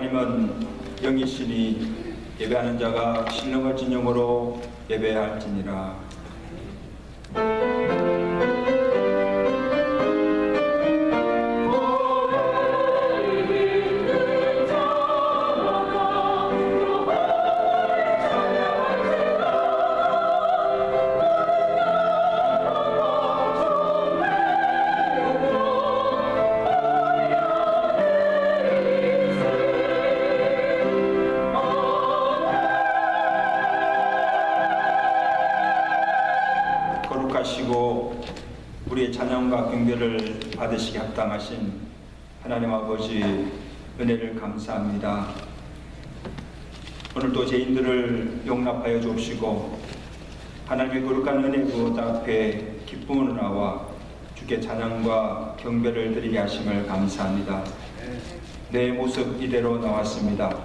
하나님은 영이시니 예배하는 자가 신령한 진영으로 예배할지니라. 거룩하시고 우리의 찬양과 경배를 받으시기 합당하신 하나님 아버지 은혜를 감사합니다. 오늘도 죄인들을 용납하여 주옵시고 하나님의 거룩한 은혜 무엇 앞에 기쁨으로 나와 주께 찬양과 경배를 드리게 하심을 감사합니다. 내 모습 이대로 나왔습니다.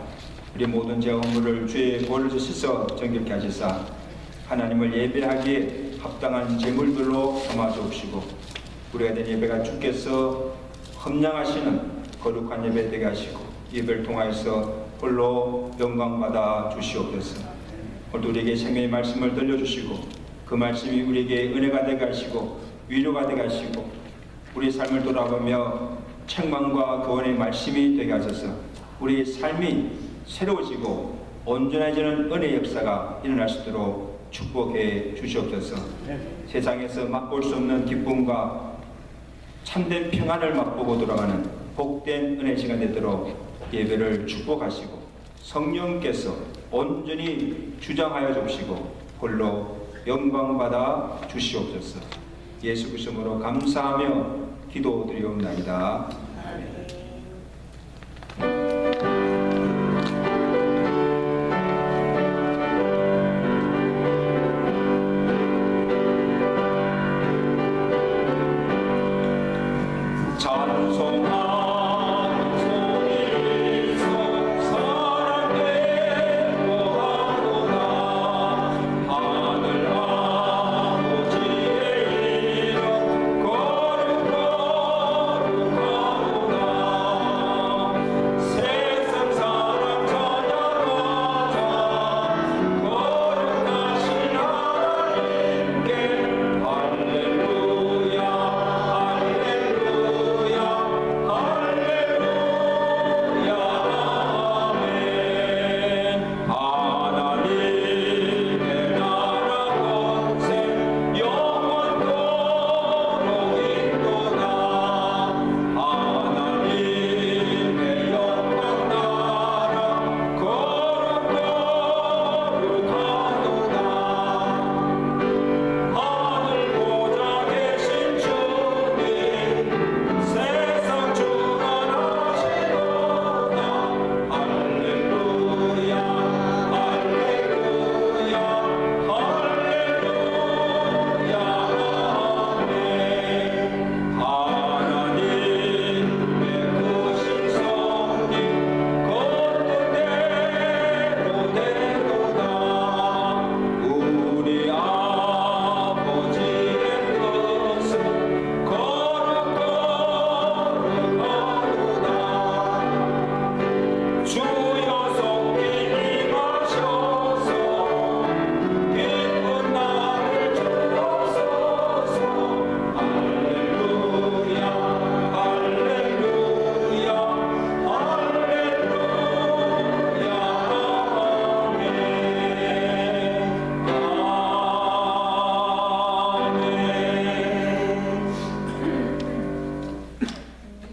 우리 모든 죄 허물을 주의 보혈로 씻어 정결케 하시사 하나님을 예배하기에 합당한 제물들로 삼아 주옵시고 우리가 된 예배가 주께서 헌량하시는 거룩한 예배 되게 하시고 예배를 통하여서 홀로 영광받아 주시옵소서. 오늘도 우리에게 생명의 말씀을 들려주시고 그 말씀이 우리에게 은혜가 되게 하시고 위로가 되게 하시고 우리 삶을 돌아보며 책망과 구원의 말씀이 되게 하셔서 우리의 삶이 새로워지고 온전해지는 은혜의 역사가 일어날 수 있도록 축복해 주시옵소서. 세상에서 맛볼 수 없는 기쁨과 참된 평안을 맛보고 돌아가는 복된 은혜 시간 되도록 예배를 축복하시고 성령께서 온전히 주장하여 주시고 홀로 영광받아 주시옵소서. 예수 그리스도로 감사하며 기도드리옵나이다.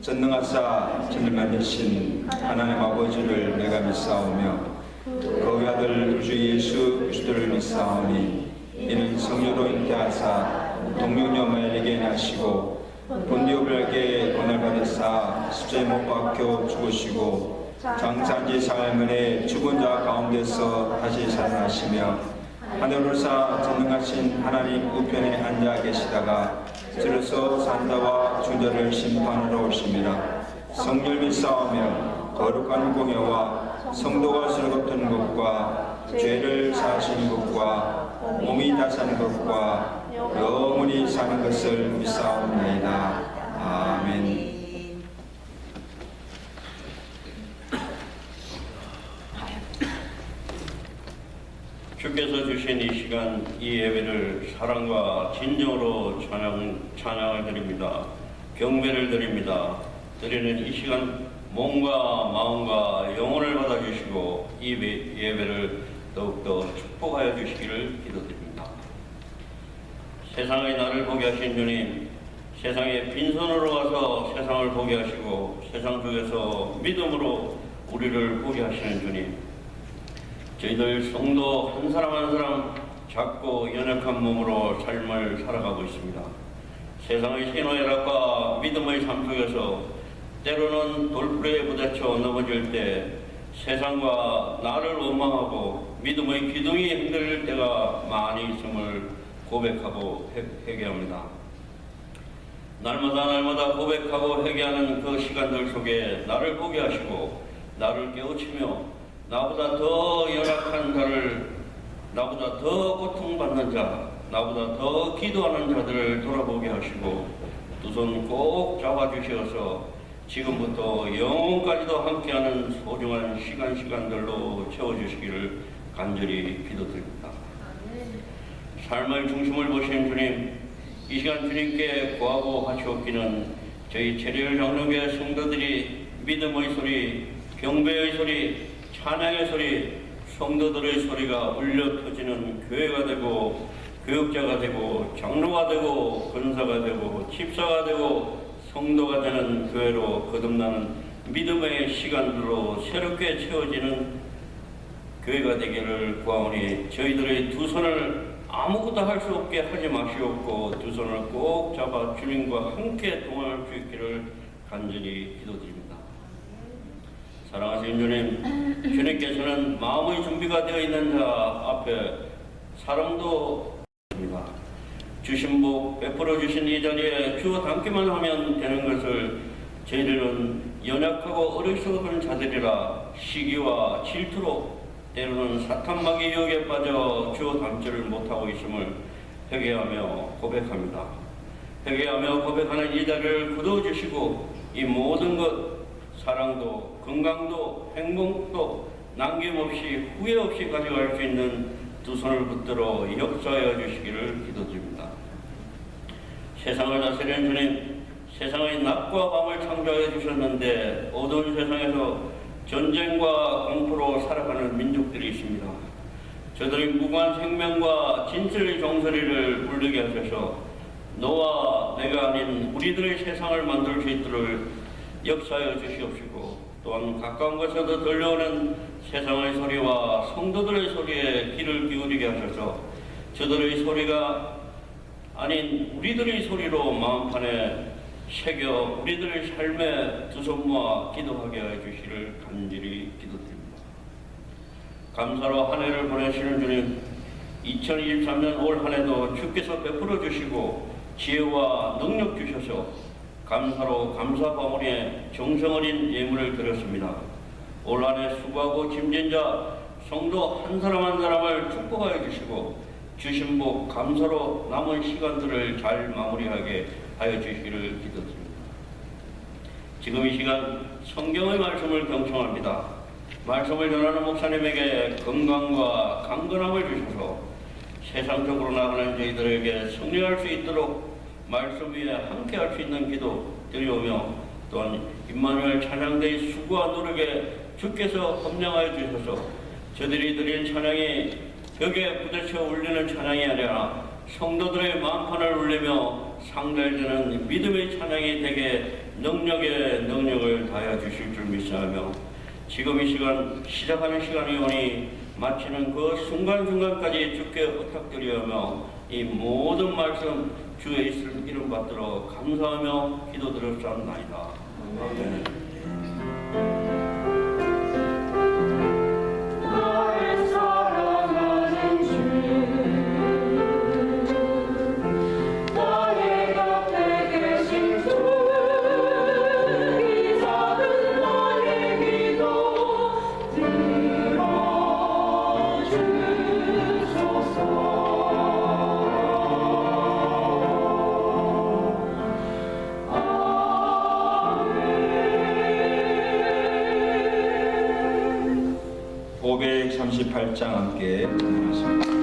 전능하사 전능한 되신 하나님 아버지를 내가 믿사오며 그 아들 주 예수 그리스도를 믿사오니 이는 성령으로 잉태하사 동육녀 마리아에게 나시고 본디오 빌라에게 고난을 받으사 십자가에 못 박혀 죽으시고 장사지 사흘 만에 죽은 자 가운데서 다시 살아나시며 하늘을 사 전능하신 하나님 우편에 앉아 계시다가 들어서 산자와 주저를 심판하러 오심이라. 성령을 믿사오며 거룩한 공예와 성도가 쓰러졌던 것과 죄를 사하시는 것과 몸이 다사는 것과 영원히 사는 것을 믿사옵나이다. 아멘. 주께서 주신 이 시간, 이 예배를 사랑과 진정으로 찬양을 드립니다. 경배를 드립니다. 드리는 이 시간 몸과 마음과 영혼을 받아주시고 이 예배를 더욱더 축복하여 주시기를 기도드립니다. 세상의 나를 보게 하신 주님, 세상에 빈손으로 가서 세상을 보게 하시고 세상 속에서 믿음으로 우리를 보게 하시는 주님, 저희들 성도 한 사람 한 사람 작고 연약한 몸으로 삶을 살아가고 있습니다. 세상의 희노애락과 믿음의 삶 속에서 때로는 돌부리에 부딪혀 넘어질 때 세상과 나를 원망하고 믿음의 기둥이 흔들릴 때가 많이 있음을 고백하고 회개합니다. 날마다 고백하고 회개하는 그 시간들 속에 나를 보게 하시고 나를 깨우치며 나보다 더 연약한 자를, 나보다 더 고통받는 자, 나보다 더 기도하는 자들을 돌아보게 하시고 두 손 꼭 잡아주셔서 지금부터 영혼까지도 함께하는 소중한 시간들로 채워주시기를 간절히 기도드립니다. 삶의 중심을 보신 주님, 이 시간 주님께 구하고 하시옵기는 저희 체리얼 장로교회 성도들이 믿음의 소리, 경배의 소리, 찬양의 소리, 성도들의 소리가 울려 터지는 교회가 되고 교육자가 되고 장로가 되고 권사가 되고 집사가 되고 성도가 되는 교회로 거듭나는 믿음의 시간으로 새롭게 채워지는 교회가 되기를 구하오니 저희들의 두 손을 아무것도 할 수 없게 하지 마시옵고 두 손을 꼭 잡아 주님과 함께 동행할 수 있기를 간절히 기도드립니다. 사랑하시는 주님, 주님께서는 마음의 준비가 되어 있는 자 앞에 사랑도 입니다. 주신 복 베풀어 주신 이 자리에 주어 담기만 하면 되는 것을 저희들은 연약하고 어리석은 자들이라 시기와 질투로 때로는 사탄마귀 유혹에 빠져 주어 담지를 못하고 있음을 회개하며 고백합니다. 회개하며 고백하는 이 자리를 굳어주시고 이 모든 것, 사랑도 건강도 행복도 남김없이 후회 없이 가져갈 수 있는 두 손을 붙들어 역사하여 주시기를 기도드립니다. 세상을 다스리는 주님, 세상의 낮과 밤을 창조하여 주셨는데 어두운 세상에서 전쟁과 공포로 살아가는 민족들이 있습니다. 저들의 무고한 생명과 진실의 정서리를 물리게 하셔서 너와 내가 아닌 우리들의 세상을 만들 수 있도록 역사하여 주시옵시고 또한 가까운 곳에서 들려오는 세상의 소리와 성도들의 소리에 귀를 기울이게 하셔서 저들의 소리가 아닌 우리들의 소리로 마음판에 새겨 우리들의 삶에 두 손 모아 기도하게 해주시기를 간절히 기도드립니다. 감사로 한 해를 보내시는 주님, 2023년 올 한 해도 주께서 베풀어 주시고 지혜와 능력 주셔서 감사로 감사 바구니에 정성 어린 예물을 드렸습니다. 올 한 해 수고하고 짐진 자 성도 한 사람 한 사람을 축복하여 주시고 주신 복 감사로 남은 시간들을 잘 마무리하게 하여 주시기를 기도드립니다. 지금 이 시간 성경의 말씀을 경청합니다. 말씀을 전하는 목사님에게 건강과 강건함을 주셔서 세상적으로 나가는 저희들에게 승리할 수 있도록 말씀 위에 함께할 수 있는 기도 드리오며 또한 임마누엘 찬양대의 수고와 노력에 주께서 헌명하여 주셔서 저들이 드린 찬양이 벽에 부딪혀 울리는 찬양이 아니라 성도들의 마음판을 울리며 상달되는 믿음의 찬양이 되게 능력에 능력을 다하여 주실 줄 믿사하며 지금 이 시간 시작하는 시간이 오니 마치는 그 순간순간까지 주께 부탁드리오며 이 모든 말씀 주의 이름 받들어 감사하며 기도드렸사옵나이다. 아멘. 538장 함께 찬양하십니다.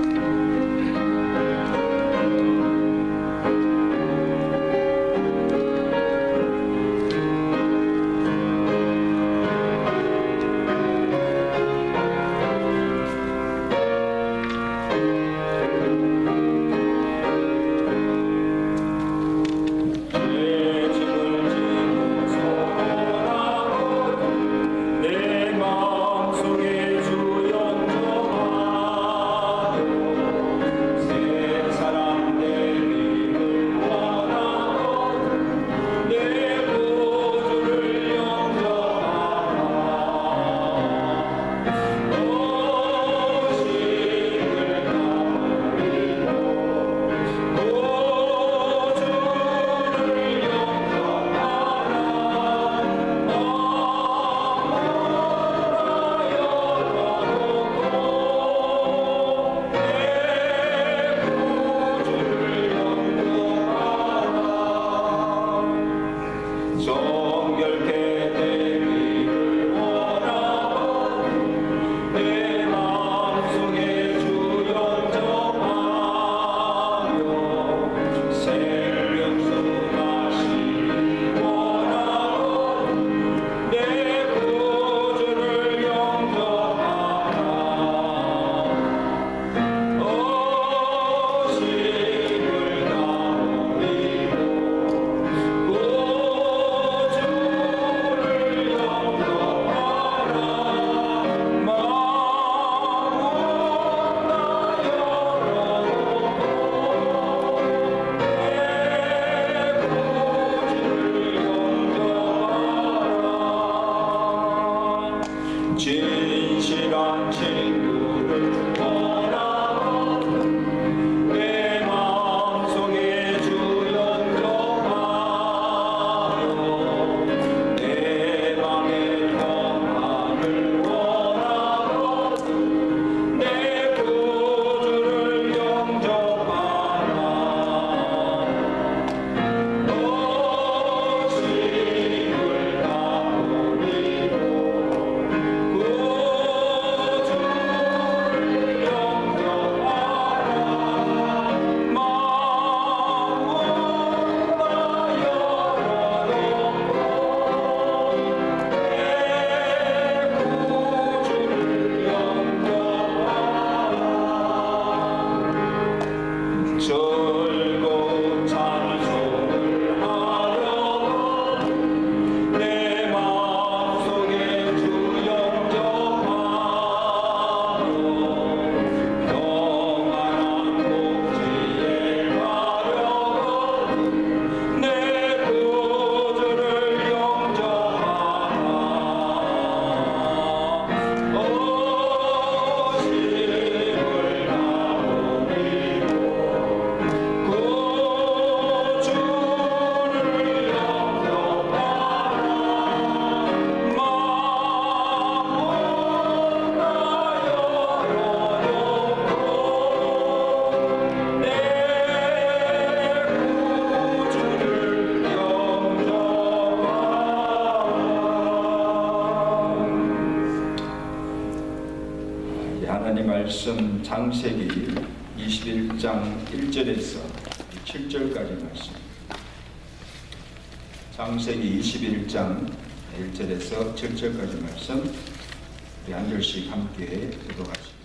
진실한 친구를 원하고 내 마음속에 주 영접하여 내 맘의 평안을 원하고 내 구주를 영접하라. 오심을 다버리고 즐거운 찬송을 하려고 내 마음속에 주 영접하여 평안한 복지에 가려고 내 구주를 영접하라. 오심을 하나님 말씀 창세기 21장 1절에서 7절까지 말씀. 창세기 21장 1절에서 7절까지 말씀 우리 한 절씩 함께 교독하시겠습니다.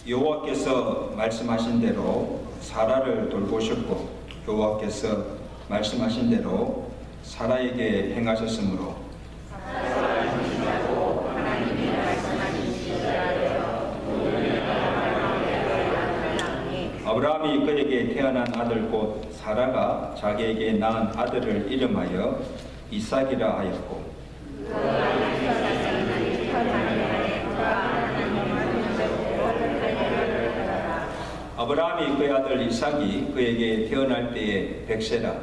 여호와께서 말씀하신 대로 사라를 돌보셨고 여호와께서 말씀하신 대로 사라에게 행하셨으므로 아브라함이 그에게 태어난 아들 곧 사라가 자기에게 낳은 아들을 이름하여 이삭이라 하였고 아브라함이 그의 아들 이삭이 그에게 태어날 때에 백세라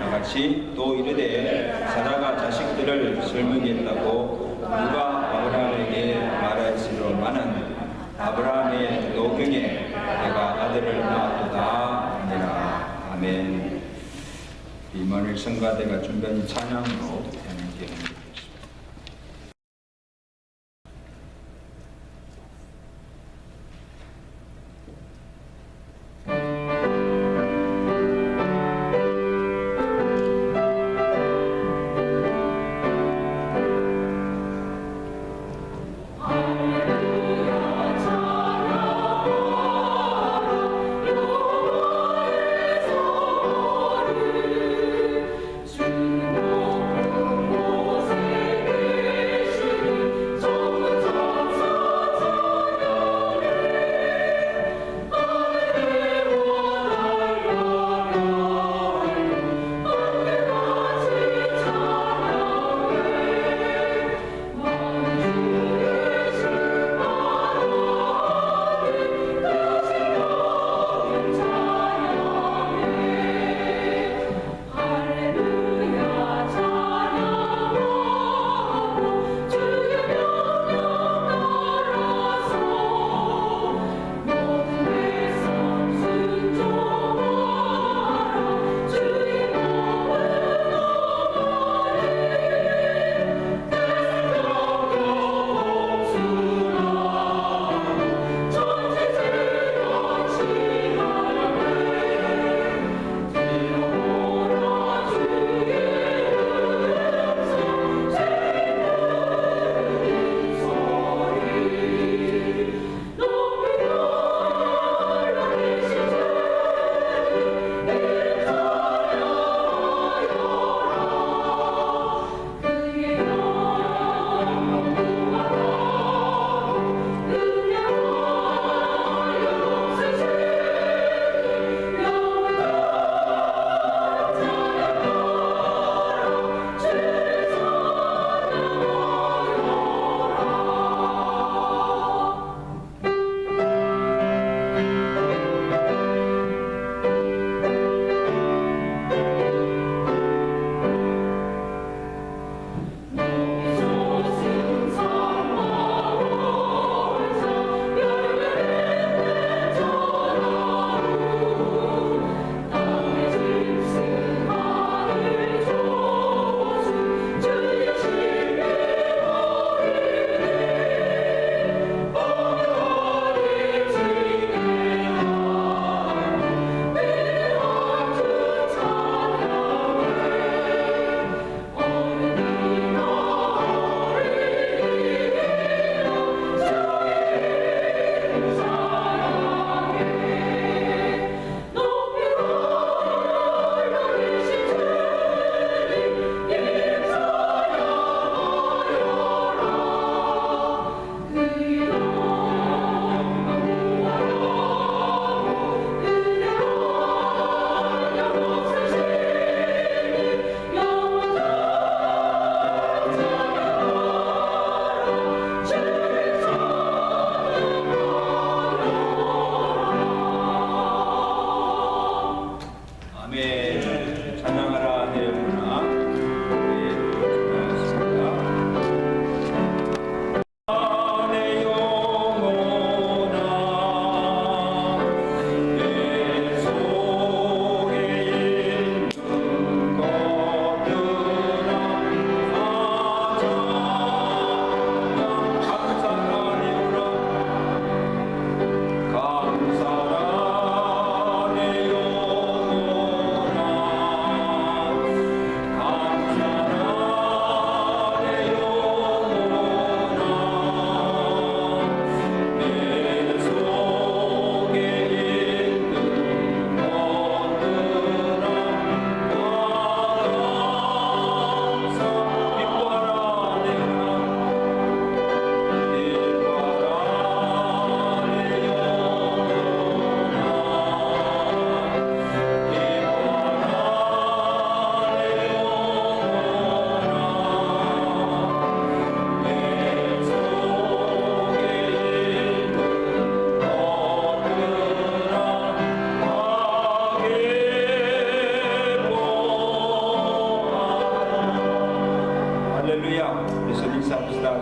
나같이 또 이르되 사라가 자식들을 설명했다고 누가 아브라함에게 말하였으로마는 아브라함의 노경에 내가 아들을 낳았도다 이만희 성가대가 준비한 찬양으로 연행드리겠습니다.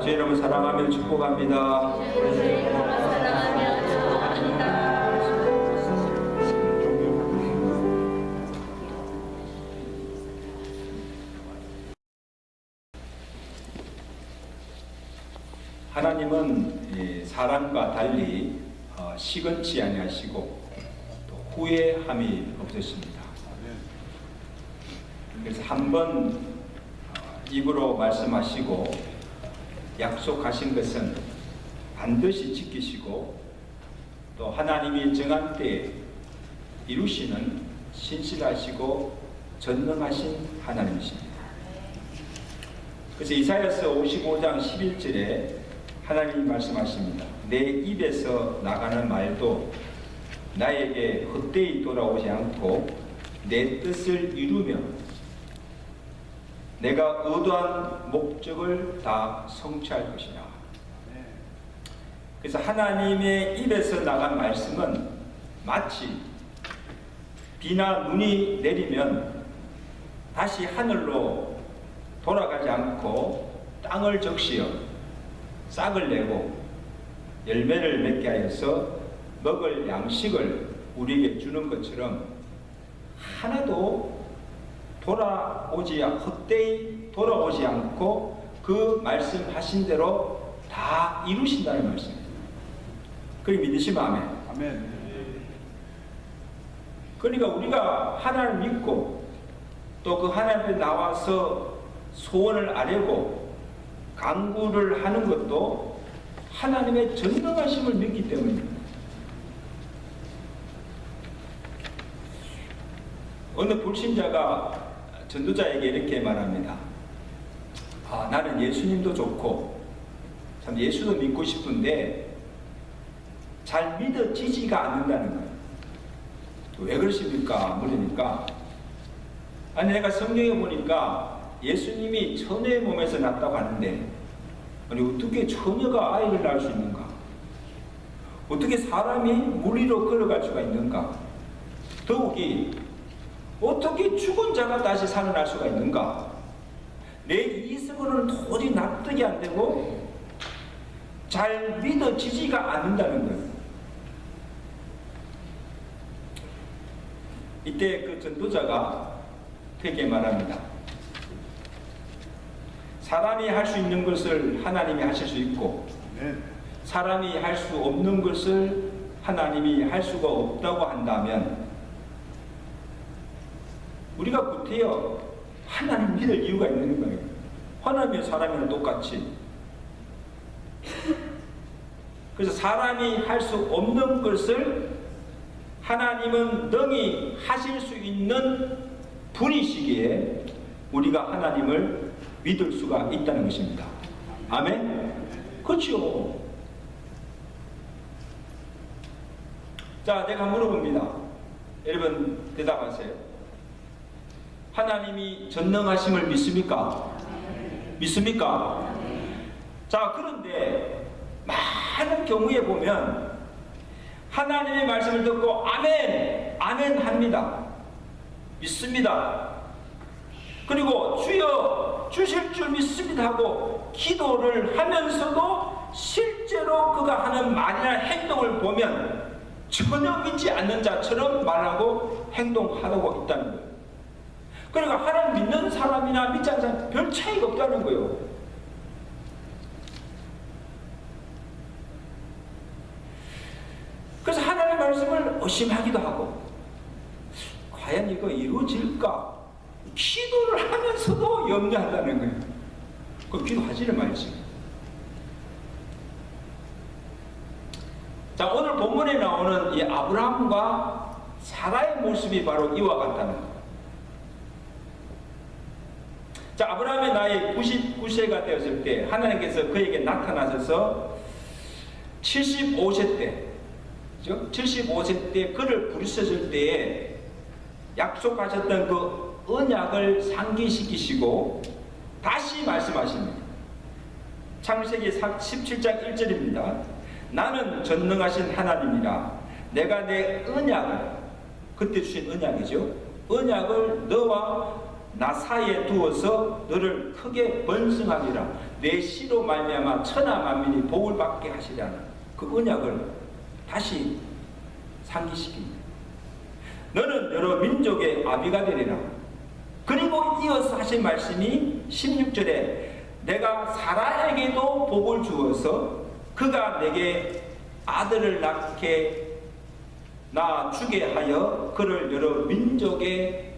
주 여러분 사랑하며 축복합니다. 하나님은 사람과 달리 시건치 아니하시고 또 후회함이 없으십니다. 그래서 한번 입으로 말씀하시고 약속하신 것은 반드시 지키시고 또 하나님이 정한 때에 이루시는 신실하시고 전능하신 하나님이십니다. 그래서 이사야서 55장 11절에 하나님이 말씀하십니다. 내 입에서 나가는 말도 나에게 헛되이 돌아오지 않고 내 뜻을 이루며 내가 의도한 목적을 다 성취할 것이냐. 그래서 하나님의 입에서 나간 말씀은 마치 비나 눈이 내리면 다시 하늘로 돌아가지 않고 땅을 적시어 싹을 내고 열매를 맺게 하여서 먹을 양식을 우리에게 주는 것처럼 하나도 헛되이 돌아오지 않고 그 말씀하신 대로 다 이루신다는 말씀입니다. 그리 믿으시면 아멘. 아멘. 그러니까 우리가 하나님을 믿고 또 그 하나님 앞에 나와서 소원을 아뢰고 간구를 하는 것도 하나님의 전능하심을 믿기 때문입니다. 어느 불신자가 전도자에게 이렇게 말합니다. 나는 예수님도 좋고 참 예수도 믿고 싶은데 잘 믿어지지가 않는다는 거예요. 왜 그러십니까? 물으니까 내가 성경에 보니까 예수님이 처녀의 몸에서 났다고 하는데 어떻게 처녀가 아이를 낳을 수 있는가? 어떻게 사람이 물 위로 걸어갈 수가 있는가? 더욱이 어떻게 죽은 자가 다시 살아날 수가 있는가? 내 이성으로는 도저히 납득이 안 되고 잘 믿어지지가 않는다는 거예요. 이때 그 전도자가 그렇게 말합니다. 사람이 할 수 있는 것을 하나님이 하실 수 있고 사람이 할 수 없는 것을 하나님이 할 수가 없다고 한다면 우리가 구태여 하나님 믿을 이유가 있는 거예요. 하나님의 사람이랑 똑같이. 그래서 사람이 할 수 없는 것을 하나님은 능히 하실 수 있는 분이시기에 우리가 하나님을 믿을 수가 있다는 것입니다. 아멘? 그렇죠. 자, 내가 물어봅니다. 여러분 대답하세요. 하나님이 전능하심을 믿습니까? 믿습니까? 자, 그런데 많은 경우에 보면 하나님의 말씀을 듣고 아멘, 아멘 합니다. 믿습니다. 그리고 주여 주실 줄 믿습니다 하고 기도를 하면서도 실제로 그가 하는 말이나 행동을 보면 전혀 믿지 않는 자처럼 말하고 행동하고 있다는 거예요. 그러니까 하나님 믿는 사람이나 믿지 않는 사람 별 차이가 없다는 거예요. 그래서 하나님의 말씀을 의심하기도 하고 과연 이거 이루어질까? 기도를 하면서도 염려한다는 거예요. 그 기도하지를 말지. 자, 오늘 본문에 나오는 이 아브라함과 사라의 모습이 바로 이와 같다는 거예요. 자, 아브라함의 나이 99세가 되었을 때 하나님께서 그에게 나타나셔서 75세 때 75세 때 그를 부르셨을 때에 약속하셨던 그 언약을 상기시키시고 다시 말씀하십니다. 창세기 17장 1절입니다. 나는 전능하신 하나님이라 내가 내 언약을 그때 주신 언약이죠. 언약을 너와 나 사이에 두어서 너를 크게 번성하리라. 내 씨로 말미암아 천하 만민이 복을 받게 하시리라. 그 언약을 다시 상기시킵니다. 너는 여러 민족의 아비가 되리라. 그리고 이어서 하신 말씀이 16절에 내가 사라에게도 복을 주어서 그가 내게 아들을 낳게 하여 그를 여러 민족의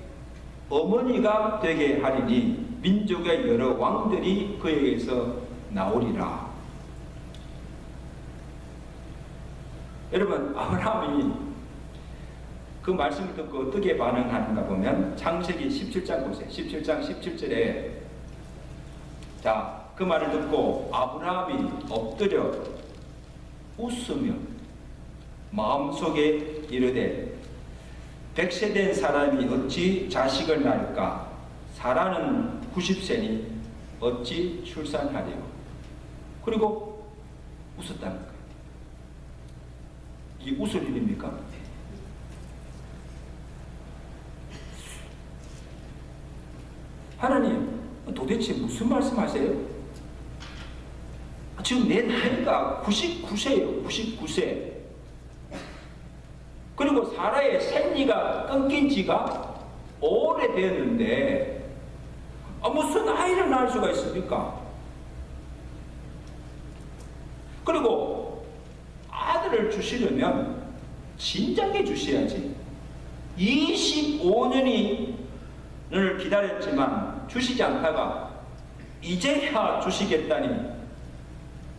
어머니가 되게 하리니 민족의 여러 왕들이 그에게서 나오리라. 여러분, 아브라함이 그 말씀을 듣고 어떻게 반응하는가 보면 창세기 17장 보세요. 17장 17절에 자, 그 말을 듣고 아브라함이 엎드려 웃으며 마음속에 이르되 100세 된 사람이 어찌 자식을 낳을까? 사라는 90세니 어찌 출산하리요? 그리고 웃었다는 거예요. 이게 웃을 일입니까? 하나님, 도대체 무슨 말씀하세요? 지금 내 나이가 99세예요. 99세. 그리고 사라의 생리가 끊긴 지가 오래되었는데 무슨 아이를 낳을 수가 있습니까? 그리고 아들을 주시려면 진작에 주셔야지. 25년을 기다렸지만 주시지 않다가 이제야 주시겠다니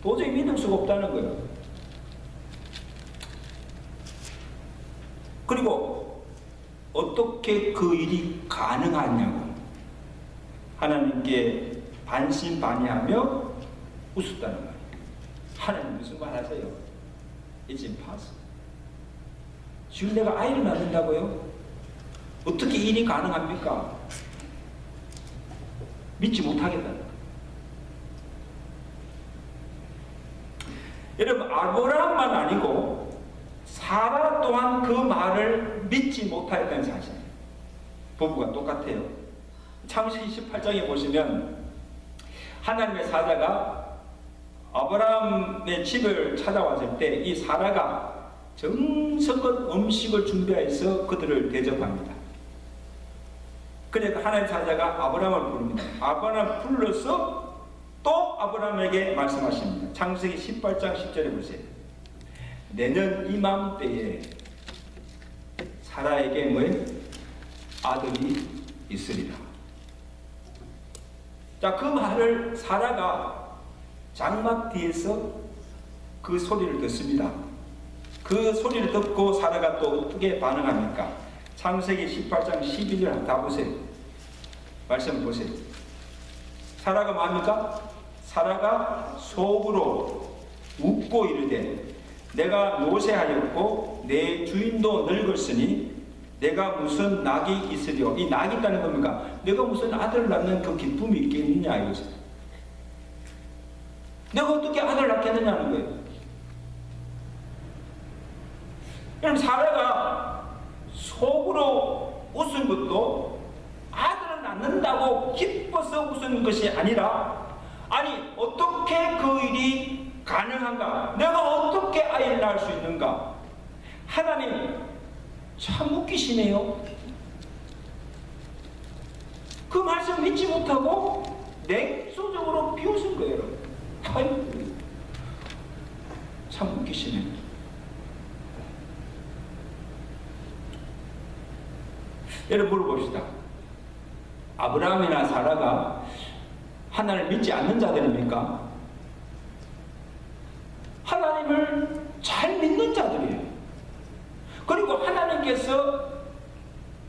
도저히 믿을 수가 없다는 거예요. 그리고 어떻게 그 일이 가능하냐고 하나님께 반신반의하며 웃었다는 말이에요. 하나님 무슨 말 하세요? It's impossible. 지금 내가 아이를 낳는다고요? 어떻게 일이 가능합니까? 믿지 못하겠다는 거예요. 여러분, 아브라함만 아니고 사라 또한 그 말을 믿지 못하였다는 사실이에요. 부부가 똑같아요. 창세기 18장에 보시면 하나님의 사자가 아브라함의 집을 찾아왔을 때 이 사라가 정성껏 음식을 준비해서 그들을 대접합니다. 그러니까 하나님의 사자가 아브라함을 부릅니다. 아브라함을 불러서 또 아브라함에게 말씀하십니다. 창세기 18장 10절에 보세요. 내년 이맘때에 사라에게 뭐예요? 아들이 있으리라. 자, 그 말을 사라가 장막 뒤에서 그 소리를 듣습니다. 그 소리를 듣고 사라가 또 어떻게 반응합니까? 창세기 18장 11절 다 보세요. 말씀 보세요. 사라가 뭐합니까? 사라가 속으로 웃고 이르되 내가 노쇠하였고 내 주인도 늙었으니 내가 무슨 낙이 있으리요. 이 낙이 있다는 겁니까? 내가 무슨 아들을 낳는 그 기쁨이 있겠느냐 이거죠. 내가 어떻게 아들을 낳겠느냐는 거예요. 여러분, 사라가 속으로 웃은 것도 아들을 낳는다고 기뻐서 웃은 것이 아니라, 아니 어떻게 그 일이 가능한가? 내가 어떻게 아이를 낳을 수 있는가? 하나님 참 웃기시네요. 그 말씀 믿지 못하고 냉소적으로 비웃은 거예요, 여러분. 아이고, 참 웃기시네. 여러분 물어봅시다. 아브라함이나 사라가 하나님을 믿지 않는 자들입니까? 하나님을 잘 믿는 자들이에요. 그리고 하나님께서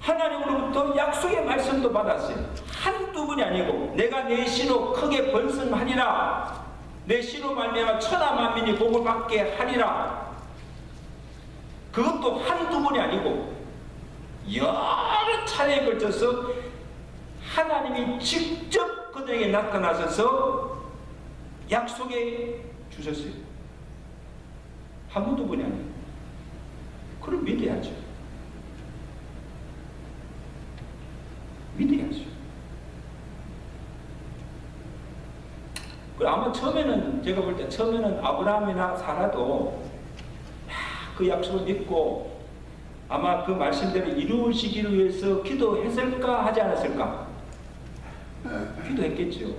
하나님으로부터 약속의 말씀도 받았어요. 한두 분이 아니고 내가 내 씨로 크게 번성하리라, 내 씨로 말미암아 천하 만민이 복을 받게 하리라. 그것도 한두 분이 아니고 여러 차례에 걸쳐서 하나님이 직접 그들에게 나타나셔서 약속해 주셨어요. 한두 분이 아니에요. 그럼 믿어야죠. 믿어야죠. 그리고 아마 처음에는, 제가 볼 때 처음에는 아브라함이나 사라도 그 약속을 믿고 아마 그 말씀대로 이루어지기를 위해서 기도했을까 하지 않았을까? 기도했겠죠.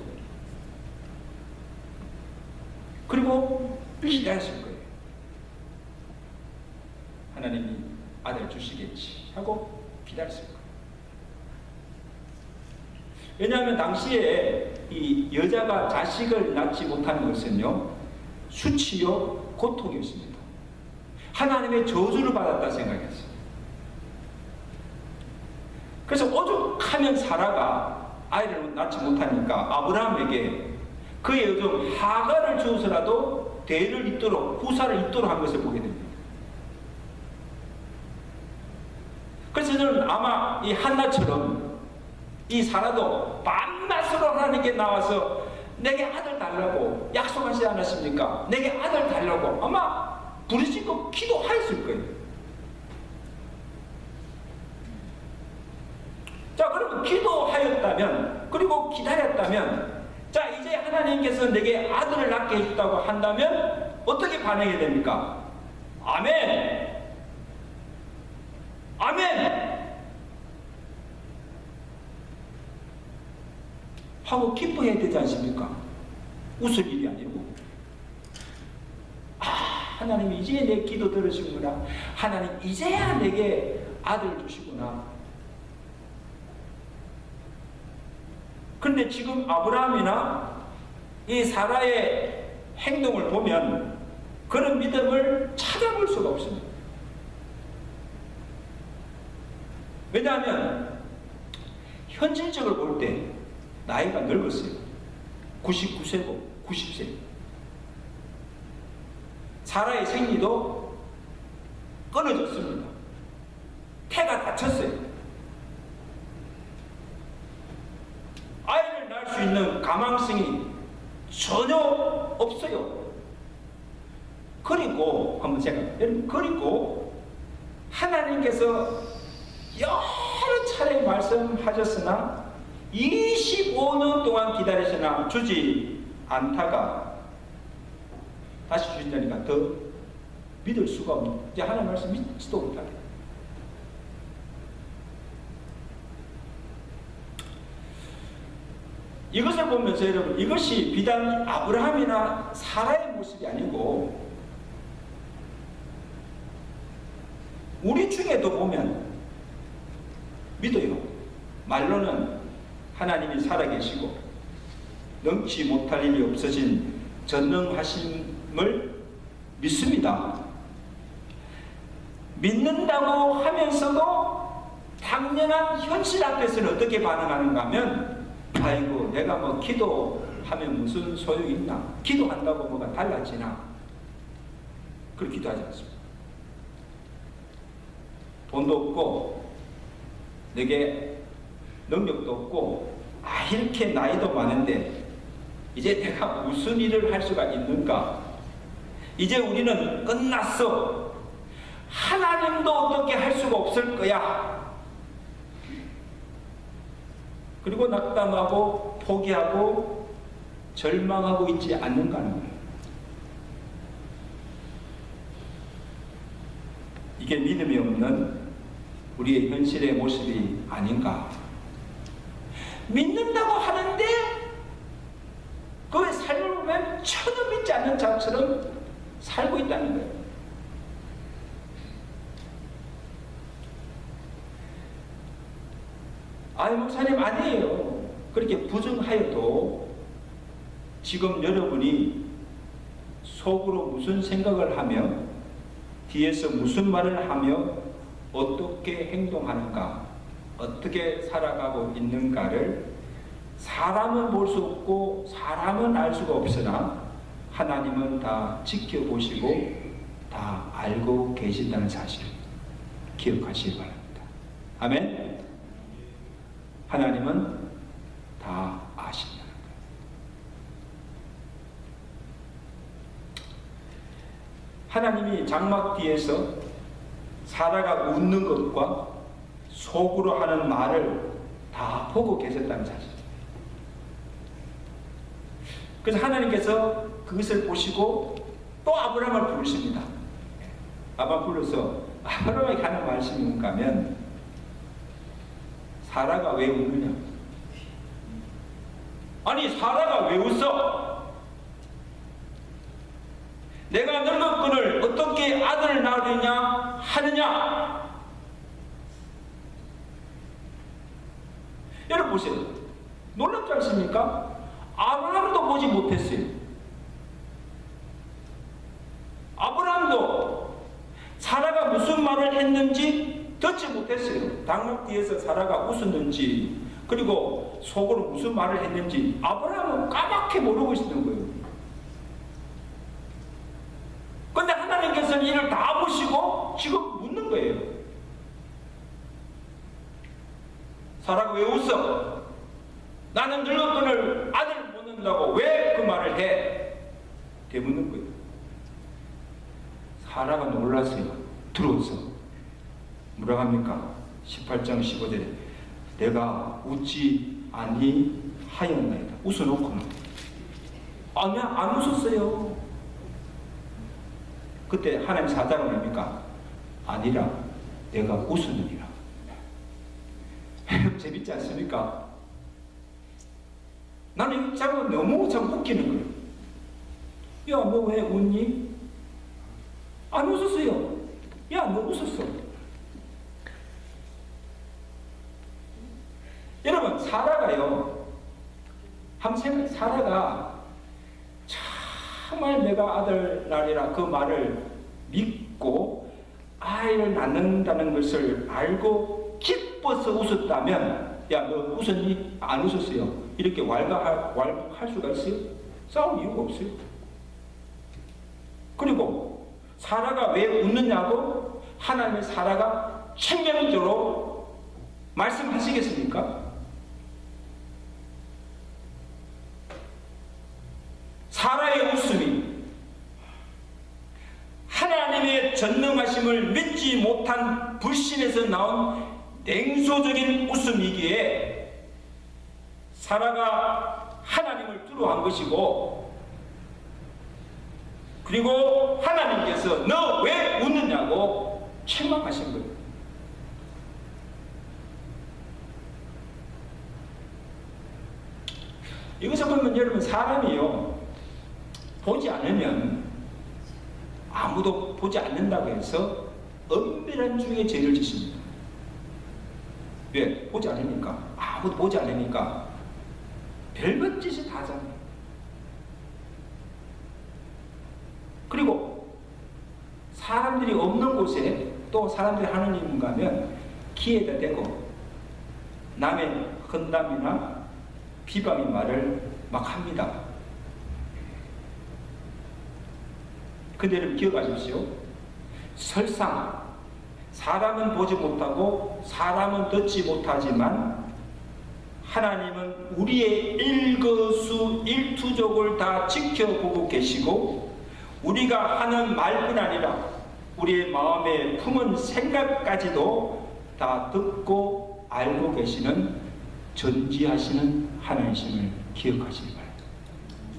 그리고 기다렸을 거예요. 하나님이 아들 주시겠지 하고 기다렸을 거예요. 왜냐하면 당시에 이 여자가 자식을 낳지 못하는 것은요, 수치요 고통이었습니다. 하나님의 저주를 받았다 생각했어요. 그래서 오죽하면 사라가 아이를 낳지 못하니까 아브라함에게 그의 여종 하갈을 주어서라도 대를 잇도록, 후사를 잇도록 한 것을 보게 됩니다. 그래서 저는 아마 이 한나처럼 이 사라도 밤낮으로 하나님께 나와서 내게 아들 달라고 약속하시지 않았습니까? 내게 아들 달라고 아마 부르짖고 기도하였을 거예요. 자, 그러면 기도하였다면, 그리고 기다렸다면, 자, 이제 하나님께서 내게 아들을 낳게 해줬다고 한다면 어떻게 반응해야 됩니까? 아멘! 아멘! 하고 기뻐해야 되지 않습니까? 웃을 일이 아니고. 아, 하나님이 이제 내 기도 들으시구나. 하나님 이제야 내게 아들 주시구나. 그런데 지금 아브라함이나 이 사라의 행동을 보면 그런 믿음을 찾아볼 수가 없습니다. 왜냐하면 현실적으로 볼 때 나이가 늙었어요. 99세고 90세. 사라의 생리도 끊어졌습니다. 태가 다쳤어요. 아이를 낳을 수 있는 가망성이 전혀 없어요. 그리고 한번 그리고 하나님께서 여러 차례 말씀하셨으나 25년 동안 기다리시나 주지 않다가 다시 주신다니까 더 믿을 수가 없는, 이제 하나님 말씀 믿지도 못하게. 이것을 보면서 여러분, 이것이 비단 아브라함이나 사라의 모습이 아니고 우리 중에도 보면 믿어요. 말로는 하나님이 살아계시고 능치 못할 일이 없어진 전능하심을 믿습니다. 믿는다고 하면서도 당연한 현실 앞에서는 어떻게 반응하는가 하면, 아이고 내가 뭐 기도하면 무슨 소용이 있나, 기도한다고 뭐가 달라지나, 그렇게 기도하지 않습니다. 돈도 없고 내게 능력도 없고, 아 이렇게 나이도 많은데 이제 내가 무슨 일을 할 수가 있는가, 이제 우리는 끝났어, 하나님도 어떻게 할 수가 없을 거야, 그리고 낙담하고 포기하고 절망하고 있지 않는가 하는 거예요. 이게 믿음이 없는 우리의 현실의 모습이 아닌가. 믿는다고 하는데 그 삶을 보면 전혀 믿지 않는 자처럼 살고 있다는 거예요. 아니 목사님 아니에요. 그렇게 부정하여도 지금 여러분이 속으로 무슨 생각을 하며 뒤에서 무슨 말을 하며 어떻게 행동하는가, 어떻게 살아가고 있는가를 사람은 볼 수 없고 사람은 알 수가 없으나 하나님은 다 지켜보시고 다 알고 계신다는 사실 기억하시기 바랍니다. 아멘. 하나님은 다 아신다는 거예요. 하나님이 장막 뒤에서 사라가 웃는 것과 속으로 하는 말을 다 보고 계셨다는 사실. 그래서 하나님께서 그것을 보시고 또 아브라함을 부르십니다. 아브라함 불러서 아브라함에게 하는 말씀이 뭔가 하면, 사라가 왜 웃느냐? 아니 사라가 왜 웃어? 내가 늙었거늘 어떻게 아들을 낳으려냐 하느냐. 여러분 보세요. 놀랍지 않습니까? 아브라함도 보지 못했어요. 아브라함도 사라가 무슨 말을 했는지 듣지 못했어요. 당목 뒤에서 사라가 웃었는지, 그리고 속으로 무슨 말을 했는지 아브라함은 까맣게 모르고 있는 거예요. 근데 하나님께서는 이를 다 보시고 지금 묻는 거예요. 사라가 왜 웃어? 나는 늙었거늘 아들 못 낳는다고 왜 그 말을 해? 되묻는 거예요. 사라가 놀랐어요. 들어서 뭐라 합니까? 18장 15절에 내가 웃지 아니하였나이다. 웃어놓고는 아니야, 안 웃었어요. 그때 하나님 사자가 뭡니까? 아니라 내가 웃으느니라. 재밌지 않습니까? 나는 이 장면 너무 참 웃기는 거예요. 야, 너 왜 웃니? 안 웃었어요. 야, 너 웃었어. 여러분, 사라가요, 한번 생각해. 사라가 정말 내가 아들 낳으리라 그 말을 믿고 아이를 낳는다는 것을 알고 기뻐서 웃었다면, 야, 너 웃었니? 안 웃었어요. 이렇게 왈가할 수가 있어요? 싸울 이유가 없어요. 그리고 사라가 왜 웃느냐고 하나님의 사라가 책명적으로 말씀하시겠습니까? 사라의 웃음이 하나님의 전능하심을 믿지 못한 불신에서 나온 냉소적인 웃음이기에 사라가 하나님을 두려워한 것이고, 그리고 하나님께서 너 왜 웃느냐고 책망하신 거예요. 여기서 보면 여러분, 사람이요, 보지 않으면, 아무도 보지 않는다고 해서 엄밀한 중에 죄를 짓습니다. 왜? 보지 않으니까. 아무도 보지 않으니까 별것 짓이 다 하잖아요. 그리고 사람들이 없는 곳에 또 사람들이 하는 일인가 하면 기회가 되고 남의 험담이나 비방의 말을 막 합니다. 그대를 기억하십시오. 설상 사람은 보지 못하고 사람은 듣지 못하지만 하나님은 우리의 일거수일투족을 다 지켜보고 계시고, 우리가 하는 말뿐 아니라 우리의 마음에 품은 생각까지도 다 듣고 알고 계시는 전지하시는 하나님이심을 기억하시기 바랍니다.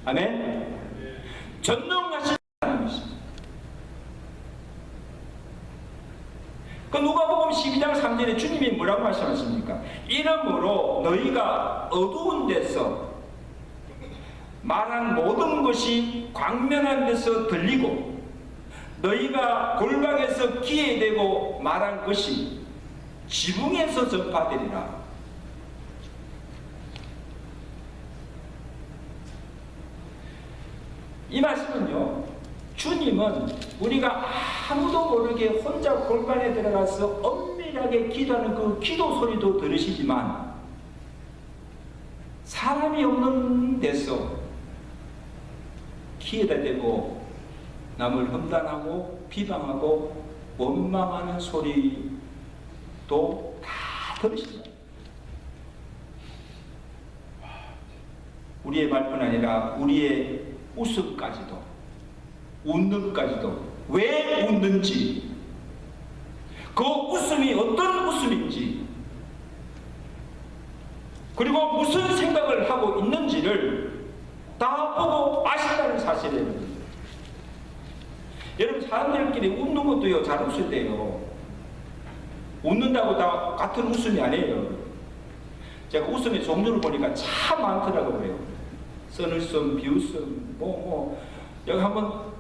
아멘. 전능하신 하나님이십니다. 그 누가복음 12장 3절에 주님이 뭐라고 말씀하십니까? 이러므로 너희가 어두운 데서 말한 모든 것이 광명한 데서 들리고, 너희가 골방에서 귀에 대고 말한 것이 지붕에서 전파되리라. 이 말씀은요, 주님은 우리가 아무도 모르게 혼자 골반에 들어가서 엄밀하게 기도하는 그 기도 소리도 들으시지만, 사람이 없는 데서 귀에다 대고 남을 험담하고 비방하고 원망하는 소리도 다 들으십니다. 우리의 말뿐 아니라 우리의 웃음까지도, 웃는 것까지도, 왜 웃는지, 그 웃음이 어떤 웃음인지, 그리고 무슨 생각을 하고 있는지를 다 보고 아신다는 사실이에요. 여러분, 사람들끼리 웃는 것도요, 잘 웃을 때요, 웃는다고 다 같은 웃음이 아니에요. 제가 웃음의 종류를 보니까 참 많더라고요. 써늘숨, 비웃음, 여기 한번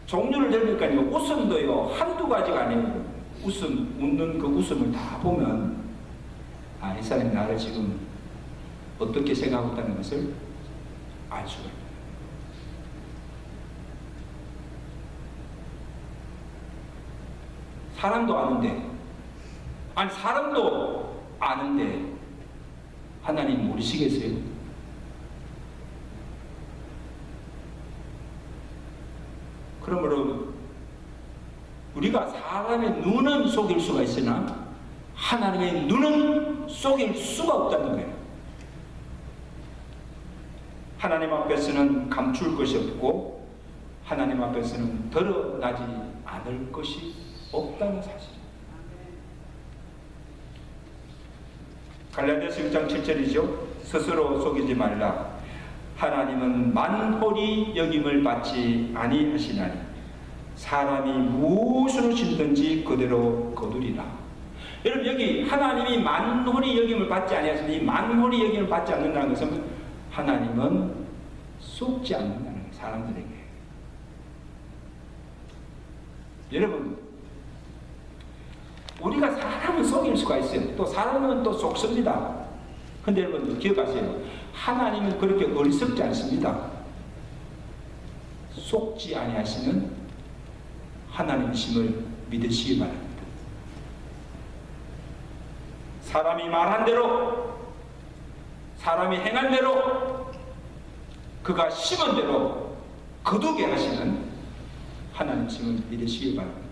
종류를 들으니까요, 웃음도요, 한두 가지가 아니에요. 웃는 그 웃음을 다 보면, 이 사람이 나를 지금 어떻게 생각하고 있다는 것을 알 수가 있어요. 사람도 아는데, 하나님 모르시겠어요? 그러므로 우리가 사람의 눈은 속일 수가 있으나 하나님의 눈은 속일 수가 없다는 거예요. 하나님 앞에서는 감출 것이 없고 하나님 앞에서는 드러나지 않을 것이 없다는 사실입니다. 갈라디아서 6장 7절이죠. 스스로 속이지 말라. 하나님은 만홀히 여김을 받지 아니하시나니 사람이 무엇으로 짓든지 그대로 거두리라. 여러분, 여기 하나님이 만홀히 여김을 받지 아니하시니, 이 만홀히 여김을 받지 않는다는 것은 하나님은 속지 않는다는 거예요, 사람들에게. 여러분, 우리가 사람은 속일 수가 있어요. 또 사람은 또 속습니다. 근데 여러분 기억하세요. 하나님은 그렇게 어리석지 않습니다. 속지 아니하시는 하나님이심을 믿으시기 바랍니다. 사람이 말한 대로, 사람이 행한 대로, 그가 심은 대로 거두게 하시는 하나님이심을 믿으시기 바랍니다.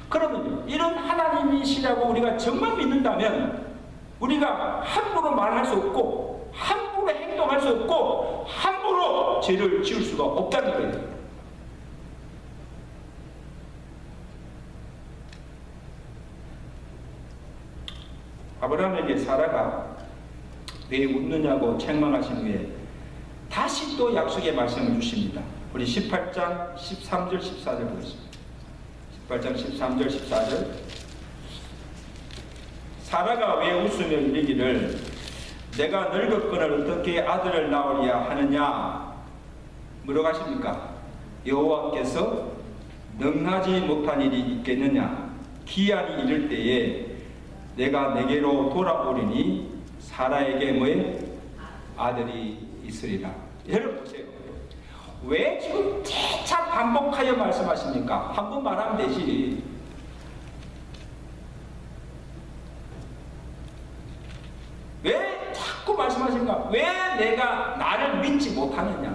그러면 이런 하나님이시라고 우리가 정말 믿는다면 우리가 함부로 말할 수 없고 함부로 행동할 수 없고 함부로 죄를 지을 수가 없다는 거예요. 아브라함에게 사라가 왜 웃느냐고 책망하신 후에 다시 또 약속의 말씀을 주십니다. 우리 18장 13절 14절 보겠습니다. 18장 13절 14절. 사라가 왜 웃으며 이르기를 내가 늙었거늘 어떻게 아들을 낳으리야 하느냐 뭐라고 하십니까? 여호와께서 능하지 못한 일이 있겠느냐. 기한이 이를 때에 내가 내게로 돌아오리니 사라에게 뭐에 아들이 있으리라. 여러분 보세요. 왜 지금 재차 반복하여 말씀하십니까? 한 번 말하면 되지. 왜 자꾸 말씀하십니까? 왜 내가 나를 믿지 못하느냐?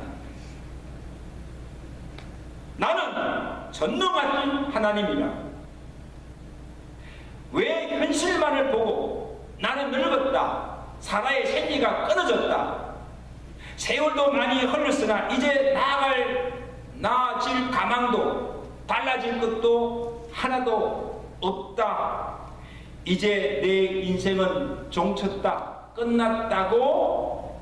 나는 전능하신 하나님이라. 왜 현실만을 보고 나는 늙었다, 사라의 생리가 끊어졌다, 세월도 많이 흘렀으나 이제 나아질 가망도 달라질 것도 하나도 없다, 이제 내 인생은 종쳤다, 끝났다고